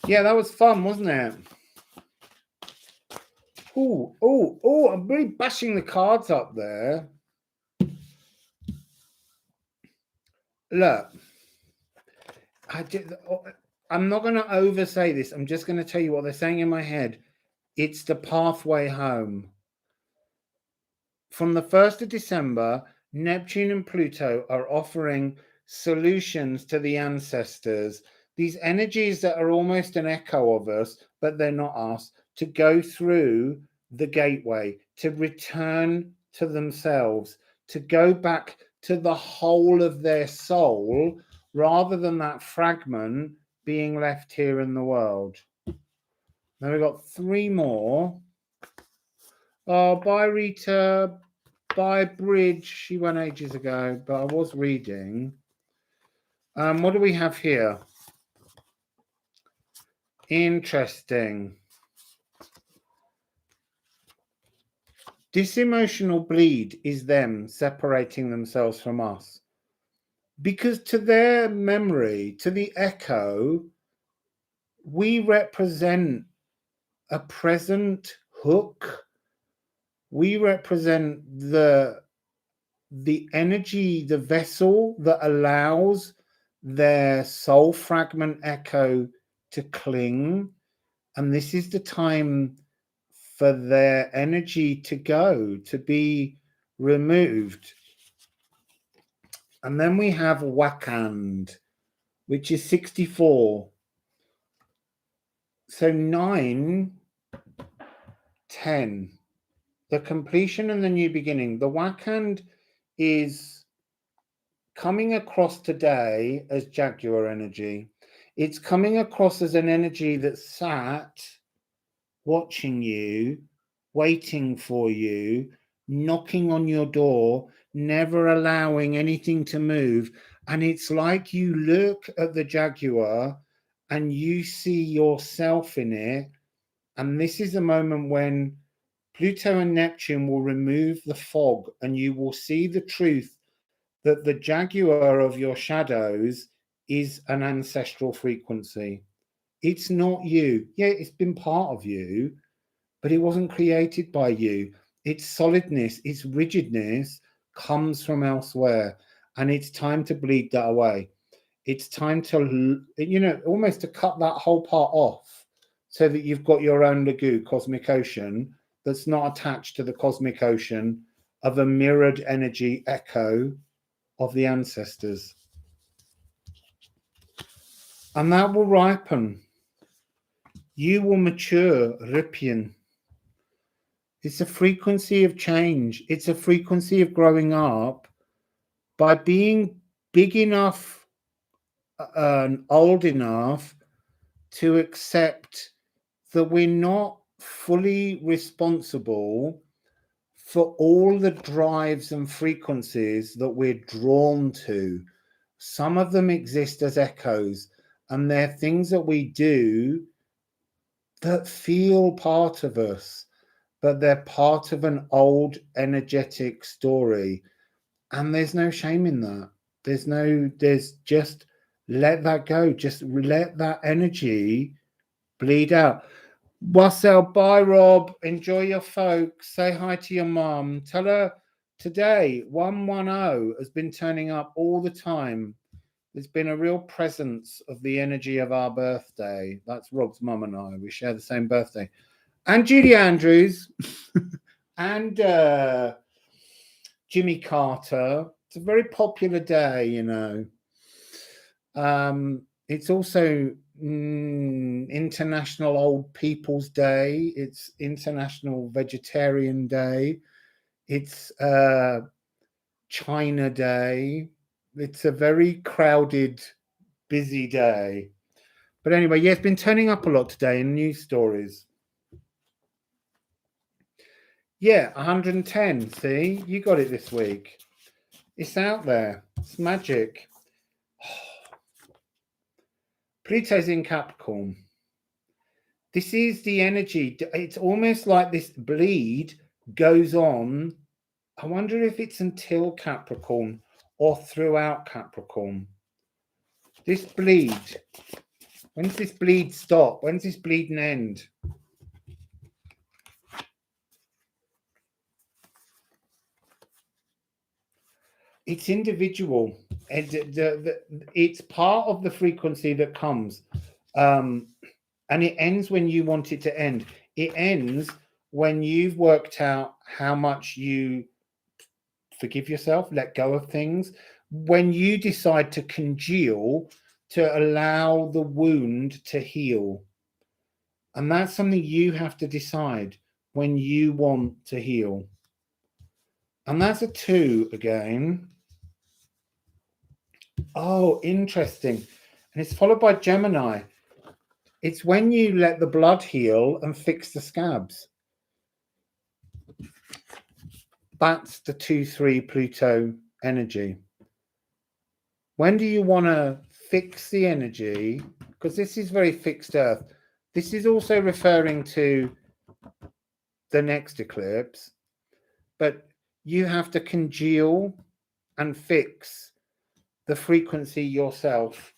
Yeah, that was fun, wasn't it? Oh, I'm really bashing the cards up there. Look, I'm not going to oversay this. I'm just going to tell you what they're saying in my head. It's the pathway home. From the 1st of December, Neptune and Pluto are offering solutions to the ancestors. These energies that are almost an echo of us, but they're not us, to go through the gateway, to return to themselves, to go back to the whole of their soul, rather than that fragment being left here in the world. Now we've got 3 more. Oh, bye, Rita. Bye, Bridge. She went ages ago, but I was reading. What do we have here? Interesting. This emotional bleed is them separating themselves from us. Because to their memory, to the echo, we represent a present hook. We represent the energy, the vessel that allows their soul fragment echo to cling. And this is the time for their energy to go, to be removed. And then we have Wakand, which is 64. So 9, 10. The completion and the new beginning. The Wakand is coming across today as Jaguar energy. It's coming across as an energy that sat watching you, waiting for you, knocking on your door, never allowing anything to move. And it's like you look at the Jaguar and you see yourself in it. And this is a moment when Pluto and Neptune will remove the fog and you will see the truth that the Jaguar of your shadows is an ancestral frequency. It's not you. Yeah, it's been part of you, but it wasn't created by you. Its solidness, its rigidness comes from elsewhere, and it's time to bleed that away. It's time to, almost to cut that whole part off so that you've got your own Lagoon cosmic ocean that's not attached to the cosmic ocean of a mirrored energy echo of the ancestors. And that will ripen. You will mature, Ripian. It's a frequency of change. It's a frequency of growing up by being big enough and old enough to accept that we're not fully responsible for all the drives and frequencies that we're drawn to. Some of them exist as echoes, and they're things that we do that feel part of us, but they're part of an old energetic story. And there's no shame in that. There's just let that go. Just let that energy bleed out. Wassail, bye, Rob. Enjoy your folks. Say hi to your mum. Tell her today 110 has been turning up all the time. There's been a real presence of the energy of our birthday. That's Rob's mum and I. We share the same birthday. And Judy Andrews and Jimmy Carter. It's a very popular day, It's also International Old People's Day. It's International Vegetarian Day. It's China Day. It's a very crowded, busy day. But anyway, yeah, it's been turning up a lot today in news stories. Yeah, 110. See, you got it this week. It's out there. It's magic. Pluto's in Capricorn. This is the energy. It's almost like this bleed goes on. I wonder if it's until Capricorn or throughout Capricorn. This bleed. When does this bleed stop? When does this bleeding end? It's individual. It's part of the frequency that comes. And it ends when you want it to end. It ends when you've worked out how much you forgive yourself, let go of things. When you decide to congeal, to allow the wound to heal. And that's something you have to decide when you want to heal. And that's a 2 again. Oh, interesting. And it's followed by Gemini. It's when you let the blood heal and fix the scabs. That's the 2-3 Pluto energy. When do you want to fix the energy? Because this is very fixed Earth. This is also referring to the next eclipse. But you have to congeal and fix the frequency yourself.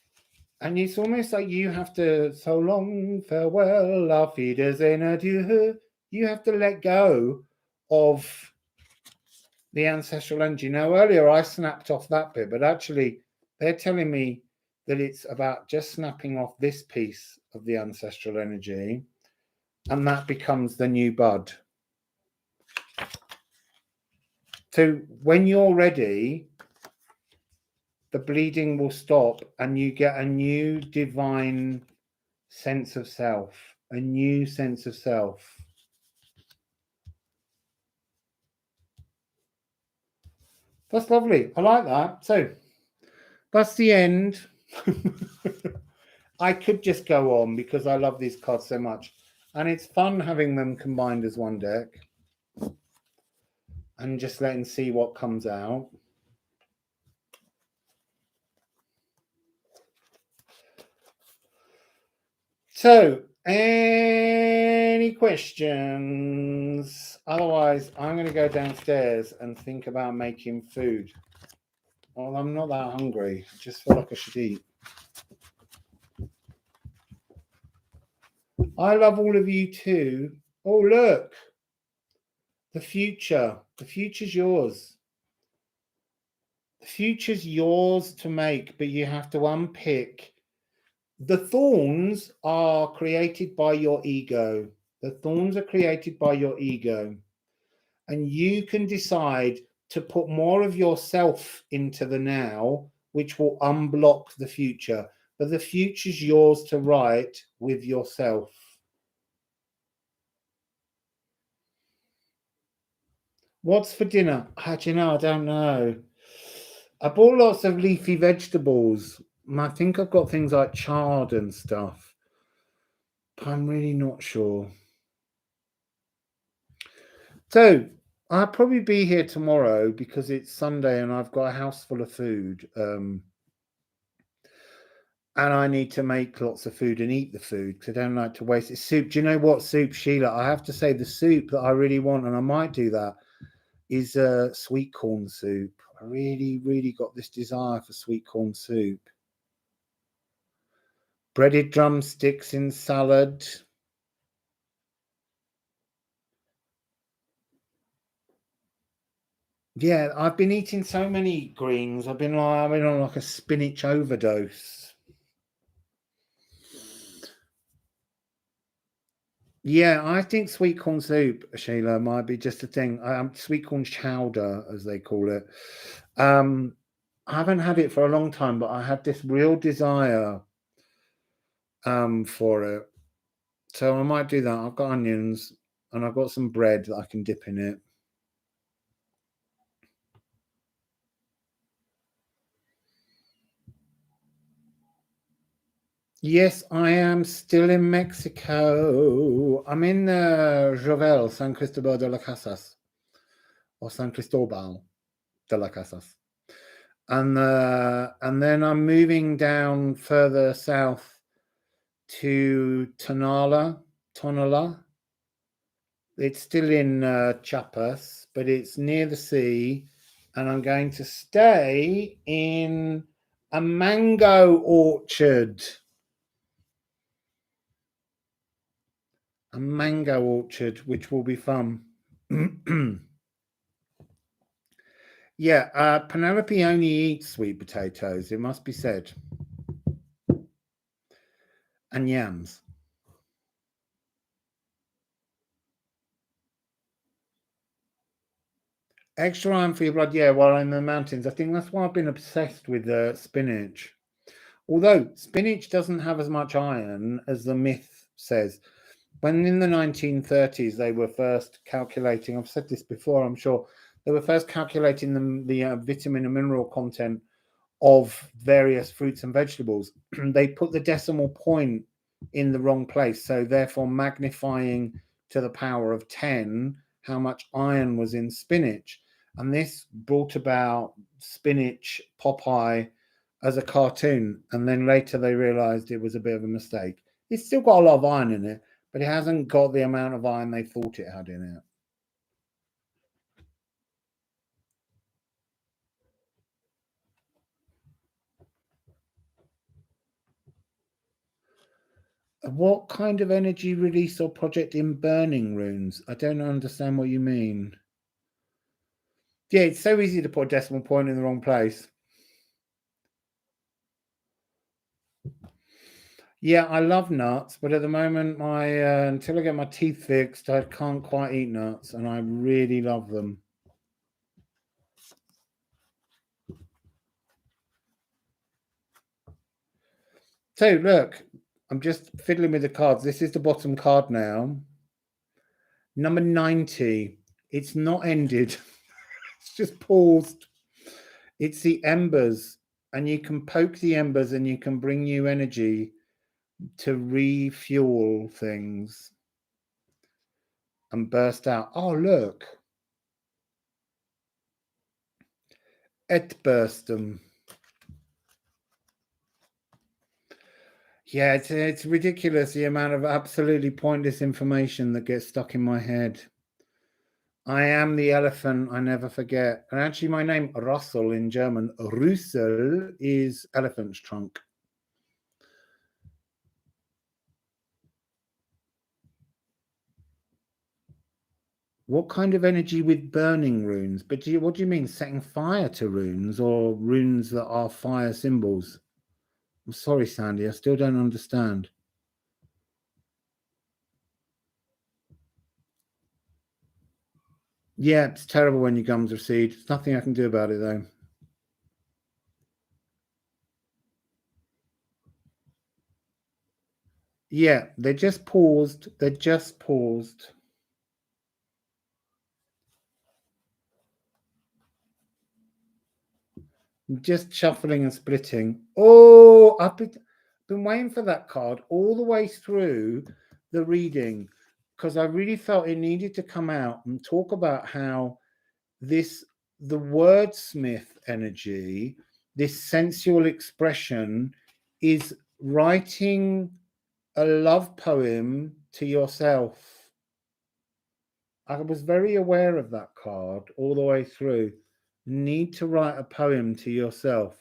And it's almost like you have to, so long, farewell, auf Wiedersehen, adieu. You have to let go of the ancestral energy. Now, earlier I snapped off that bit, but actually they're telling me that it's about just snapping off this piece of the ancestral energy, and that becomes the new bud. So when you're ready, the bleeding will stop and you get a new divine sense of self, a new sense of self. That's lovely. I like that. So that's the end. I could just go on because I love these cards so much. And it's fun having them combined as one deck and just letting see what comes out. So, any questions? Otherwise, I'm going to go downstairs and think about making food. Well, I'm not that hungry. I just feel like I should eat. I love all of you too. Oh, look. The future. The future's yours. future's yours to make, but you have to unpick. The thorns are created by your ego. The thorns are created by your ego. And you can decide to put more of yourself into the now, which will unblock the future. But the future's yours to write with yourself. What's for dinner? I don't know. I bought lots of leafy vegetables. I think I've got things like chard and stuff. But I'm really not sure. So I'll probably be here tomorrow because it's Sunday and I've got a house full of food. And I need to make lots of food and eat the food because I don't like to waste it. Soup. Do you know what soup, Sheila? I have to say the soup that I really want, and I might do that, is sweet corn soup. I really, really got this desire for sweet corn soup. Breaded drumsticks in salad. Yeah, I've been eating so many greens. I've been on like a spinach overdose. Yeah, I think sweet corn soup, Sheila, might be just a thing. Sweet corn chowder, as they call it. I haven't had it for a long time, but I had this real desire for it. So I might do that. I've got onions and I've got some bread that I can dip in it. Yes, I am still in Mexico. I'm in Jovel, San Cristobal de las Casas, or San Cristobal de las Casas. And then I'm moving down further south to Tonala. It's still in Chiapas, but it's near the sea, and I'm going to stay in a mango orchard. A mango orchard, which will be fun. Yeah, Penelope only eats sweet potatoes, it must be said. And yams. Extra iron for your blood, yeah, while in the mountains. I think that's why I've been obsessed with spinach. Although spinach doesn't have as much iron as the myth says. When in the 1930s they were first calculating, I've said this before, I'm sure, they were first calculating the vitamin and mineral content of various fruits and vegetables. They put the decimal point in the wrong place, so therefore magnifying to the power of 10 how much iron was in spinach. And this brought about spinach Popeye as a cartoon, and then later they realized it was a bit of a mistake. It's still got a lot of iron in it, but it hasn't got the amount of iron they thought it had in it. What kind of energy release or project in burning runes? I don't understand what you mean. Yeah, it's so easy to put a decimal point in the wrong place. Yeah, I love nuts, but at the moment, my until I get my teeth fixed, I can't quite eat nuts, and I really love them. So look, I'm just fiddling with the cards. This is the bottom card now. Number 90. It's not ended. It's just paused. It's the embers, and you can poke the embers and you can bring new energy to refuel things and burst out. Oh, look. Et burstum. Yeah, it's ridiculous the amount of absolutely pointless information that gets stuck in my head. I am the elephant I never forget. And actually, my name, Russell in German, Rüssel, is elephant's trunk. What kind of energy with burning runes? But what do you mean, setting fire to runes or runes that are fire symbols? I'm sorry, Sandy, I still don't understand. Yeah, it's terrible when your gums recede. There's nothing I can do about it, though. Yeah, they just paused. They just paused. Just shuffling and splitting. Oh, I've been waiting for that card all the way through the reading because I really felt it needed to come out and talk about how the wordsmith energy, this sensual expression, is writing a love poem to yourself. I was very aware of that card all the way through. Need to write a poem to yourself.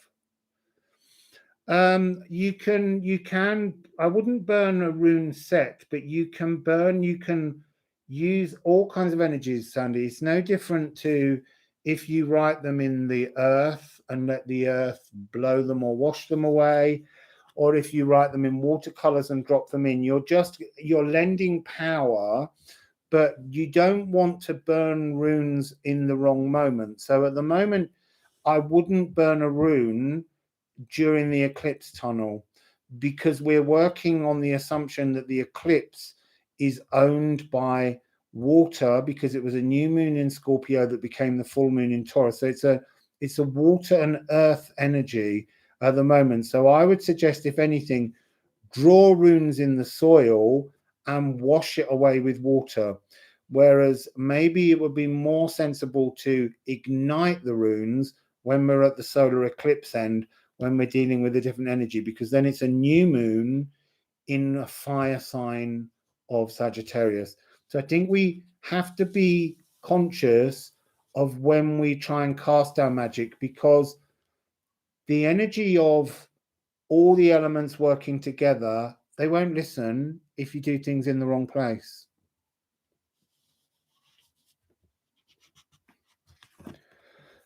You can I wouldn't burn a rune set, but you can use all kinds of energies, Sandy. It's no different to if you write them in the earth and let the earth blow them or wash them away, or if you write them in watercolors and drop them in. You're lending power, but you don't want to burn runes in the wrong moment. So at the moment, I wouldn't burn a rune during the eclipse tunnel because we're working on the assumption that the eclipse is owned by water because it was a new moon in Scorpio that became the full moon in Taurus. So it's a water and earth energy at the moment. So I would suggest, if anything, draw runes in the soil and wash it away with water. Whereas maybe it would be more sensible to ignite the runes when we're at the solar eclipse end, when we're dealing with a different energy, because then it's a new moon in a fire sign of Sagittarius. So I think we have to be conscious of when we try and cast our magic, because the energy of all the elements working together, they won't listen if you do things in the wrong place.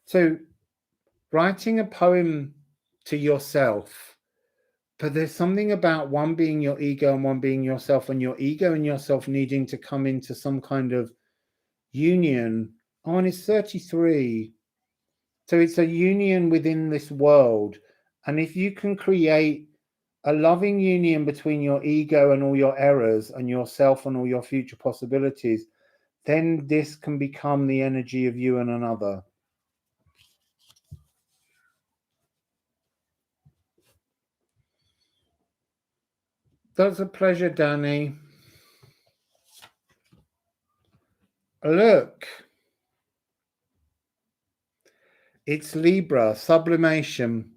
So writing a poem to yourself, but there's something about one being your ego and one being yourself, and your ego and yourself needing to come into some kind of union. Oh, and it's 33. So it's a union within this world. And if you can create a loving union between your ego and all your errors and yourself and all your future possibilities, then this can become the energy of you and another. That's a pleasure, Danny. Look, it's Libra, sublimation.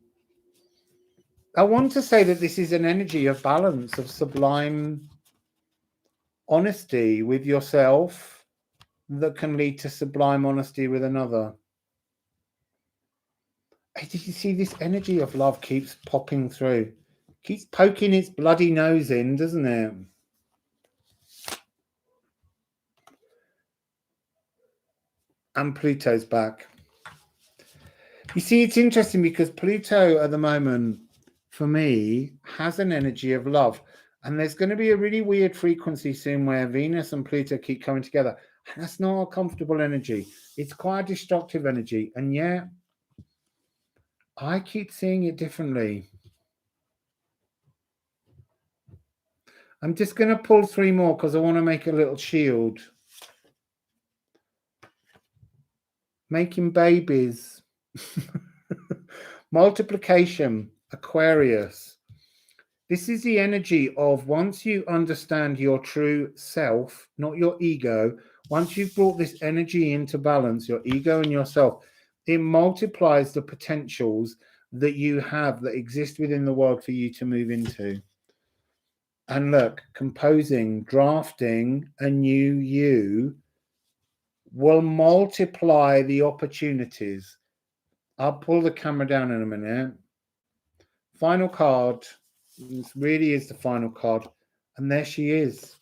I want to say that this is an energy of balance, of sublime honesty with yourself that can lead to sublime honesty with another. Hey, did you see this energy of love keeps popping through? Keeps poking its bloody nose in, doesn't it? And Pluto's back. You see, it's interesting because Pluto at the moment, for me, has an energy of love. And there's going to be a really weird frequency soon where Venus and Pluto keep coming together. And that's not a comfortable energy. It's quite a destructive energy. And yet, I keep seeing it differently. I'm just going to pull 3 more because I want to make a little shield. Making babies. Multiplication. Aquarius. This is the energy of once you understand your true self, not your ego, once you've brought this energy into balance, your ego and yourself, it multiplies the potentials that you have that exist within the world for you to move into. And look, composing, drafting a new you will multiply the opportunities. I'll pull the camera down in a minute. Final card. This really is the final card. And there she is.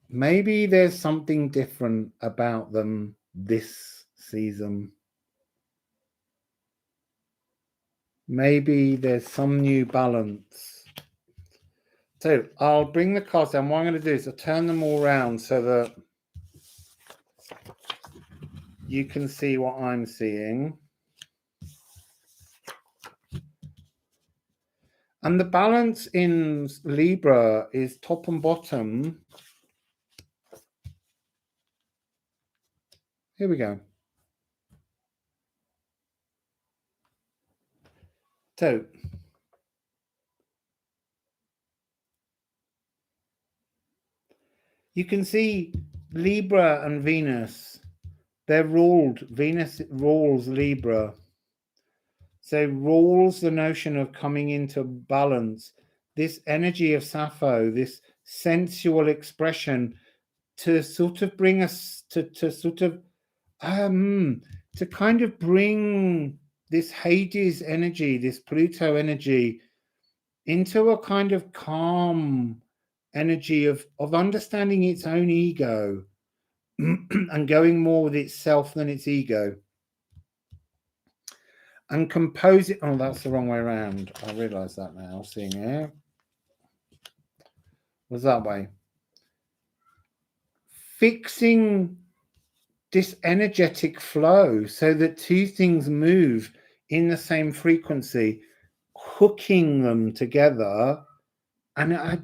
maybe there's something different about them this season. Maybe there's some new balance. So I'll bring the cards down. What I'm going to do is I'll turn them all around so that you can see what I'm seeing. And the balance in Libra is top and bottom. Here we go. So you can see Libra and Venus, they're ruled. Venus rules Libra. So rules the notion of coming into balance. This energy of Sappho, this sensual expression to sort of bring us to sort of to kind of bring this Hades energy, this Pluto energy into a kind of calm energy of understanding its own ego and going more with itself than its ego. And compose it. Oh, that's the wrong way around. I realise that now, seeing it. Was that way. Fixing this energetic flow so that two things move in the same frequency, hooking them together. And I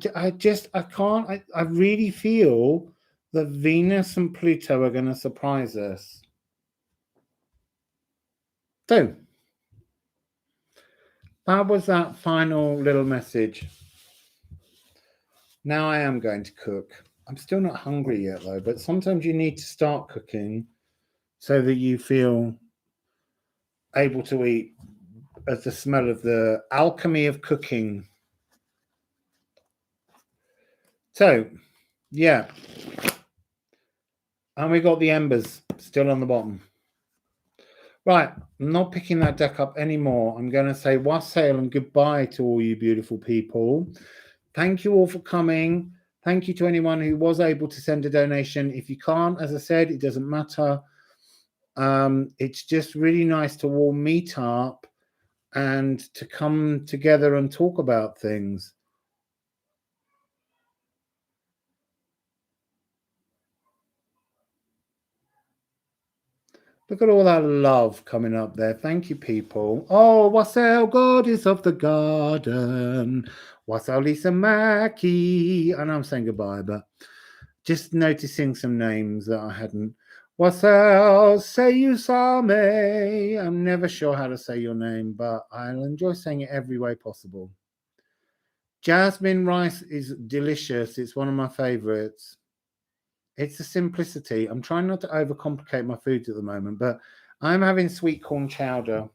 really feel that Venus and Pluto are going to surprise us. So that was that final little message. Now I am going to cook. I'm still not hungry yet though, but sometimes you need to start cooking so that you feel able to eat as the smell of the alchemy of cooking. So, yeah. And we got the embers still on the bottom. Right, I'm not picking that deck up anymore. I'm going to say wassail and goodbye to all you beautiful people. Thank you all for coming. Thank you to anyone who was able to send a donation. If you can't, as I said, it doesn't matter. It's just really nice to all meet up and to come together and talk about things. Look at all that love coming up there. Thank you, people. Oh, Wassail, goddess of the garden. Wassail, Lisa Mackey. I know I'm saying goodbye, but just noticing some names that I hadn't. Wassail, say you saw me. I'm never sure how to say your name, but I'll enjoy saying it every way possible. Jasmine rice is delicious. It's one of my favorites. It's the simplicity. I'm trying not to overcomplicate my foods at the moment, but I'm having sweet corn chowder.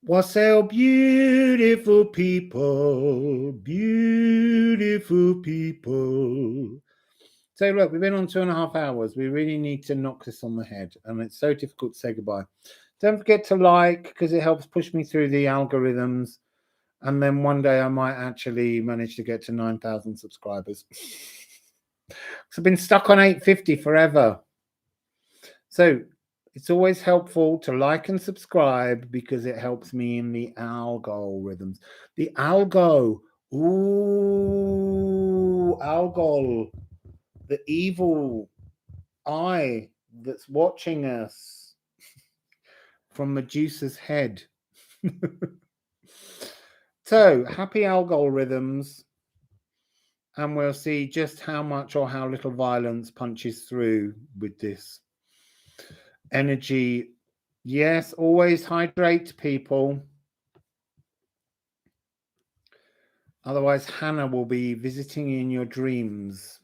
Wassail beautiful people, beautiful people. So look, we've been on 2.5 hours. We really need to knock this on the head, and it's so difficult to say goodbye. Don't forget to like, because it helps push me through the algorithms. And then one day I might actually manage to get to 9,000 subscribers. I've been stuck on 850 forever. So it's always helpful to like and subscribe because it helps me in the algorithms. The algo. Ooh, algol. The evil eye that's watching us from Medusa's head. So, happy algorithms, and we'll see just how much or how little violence punches through with this energy. Yes, always hydrate, people. Otherwise, Hannah will be visiting in your dreams.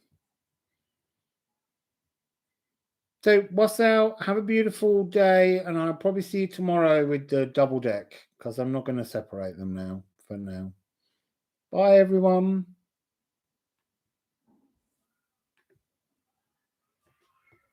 So, Wassail, have a beautiful day, and I'll probably see you tomorrow with the double deck because I'm not going to separate them now for now. Bye, everyone.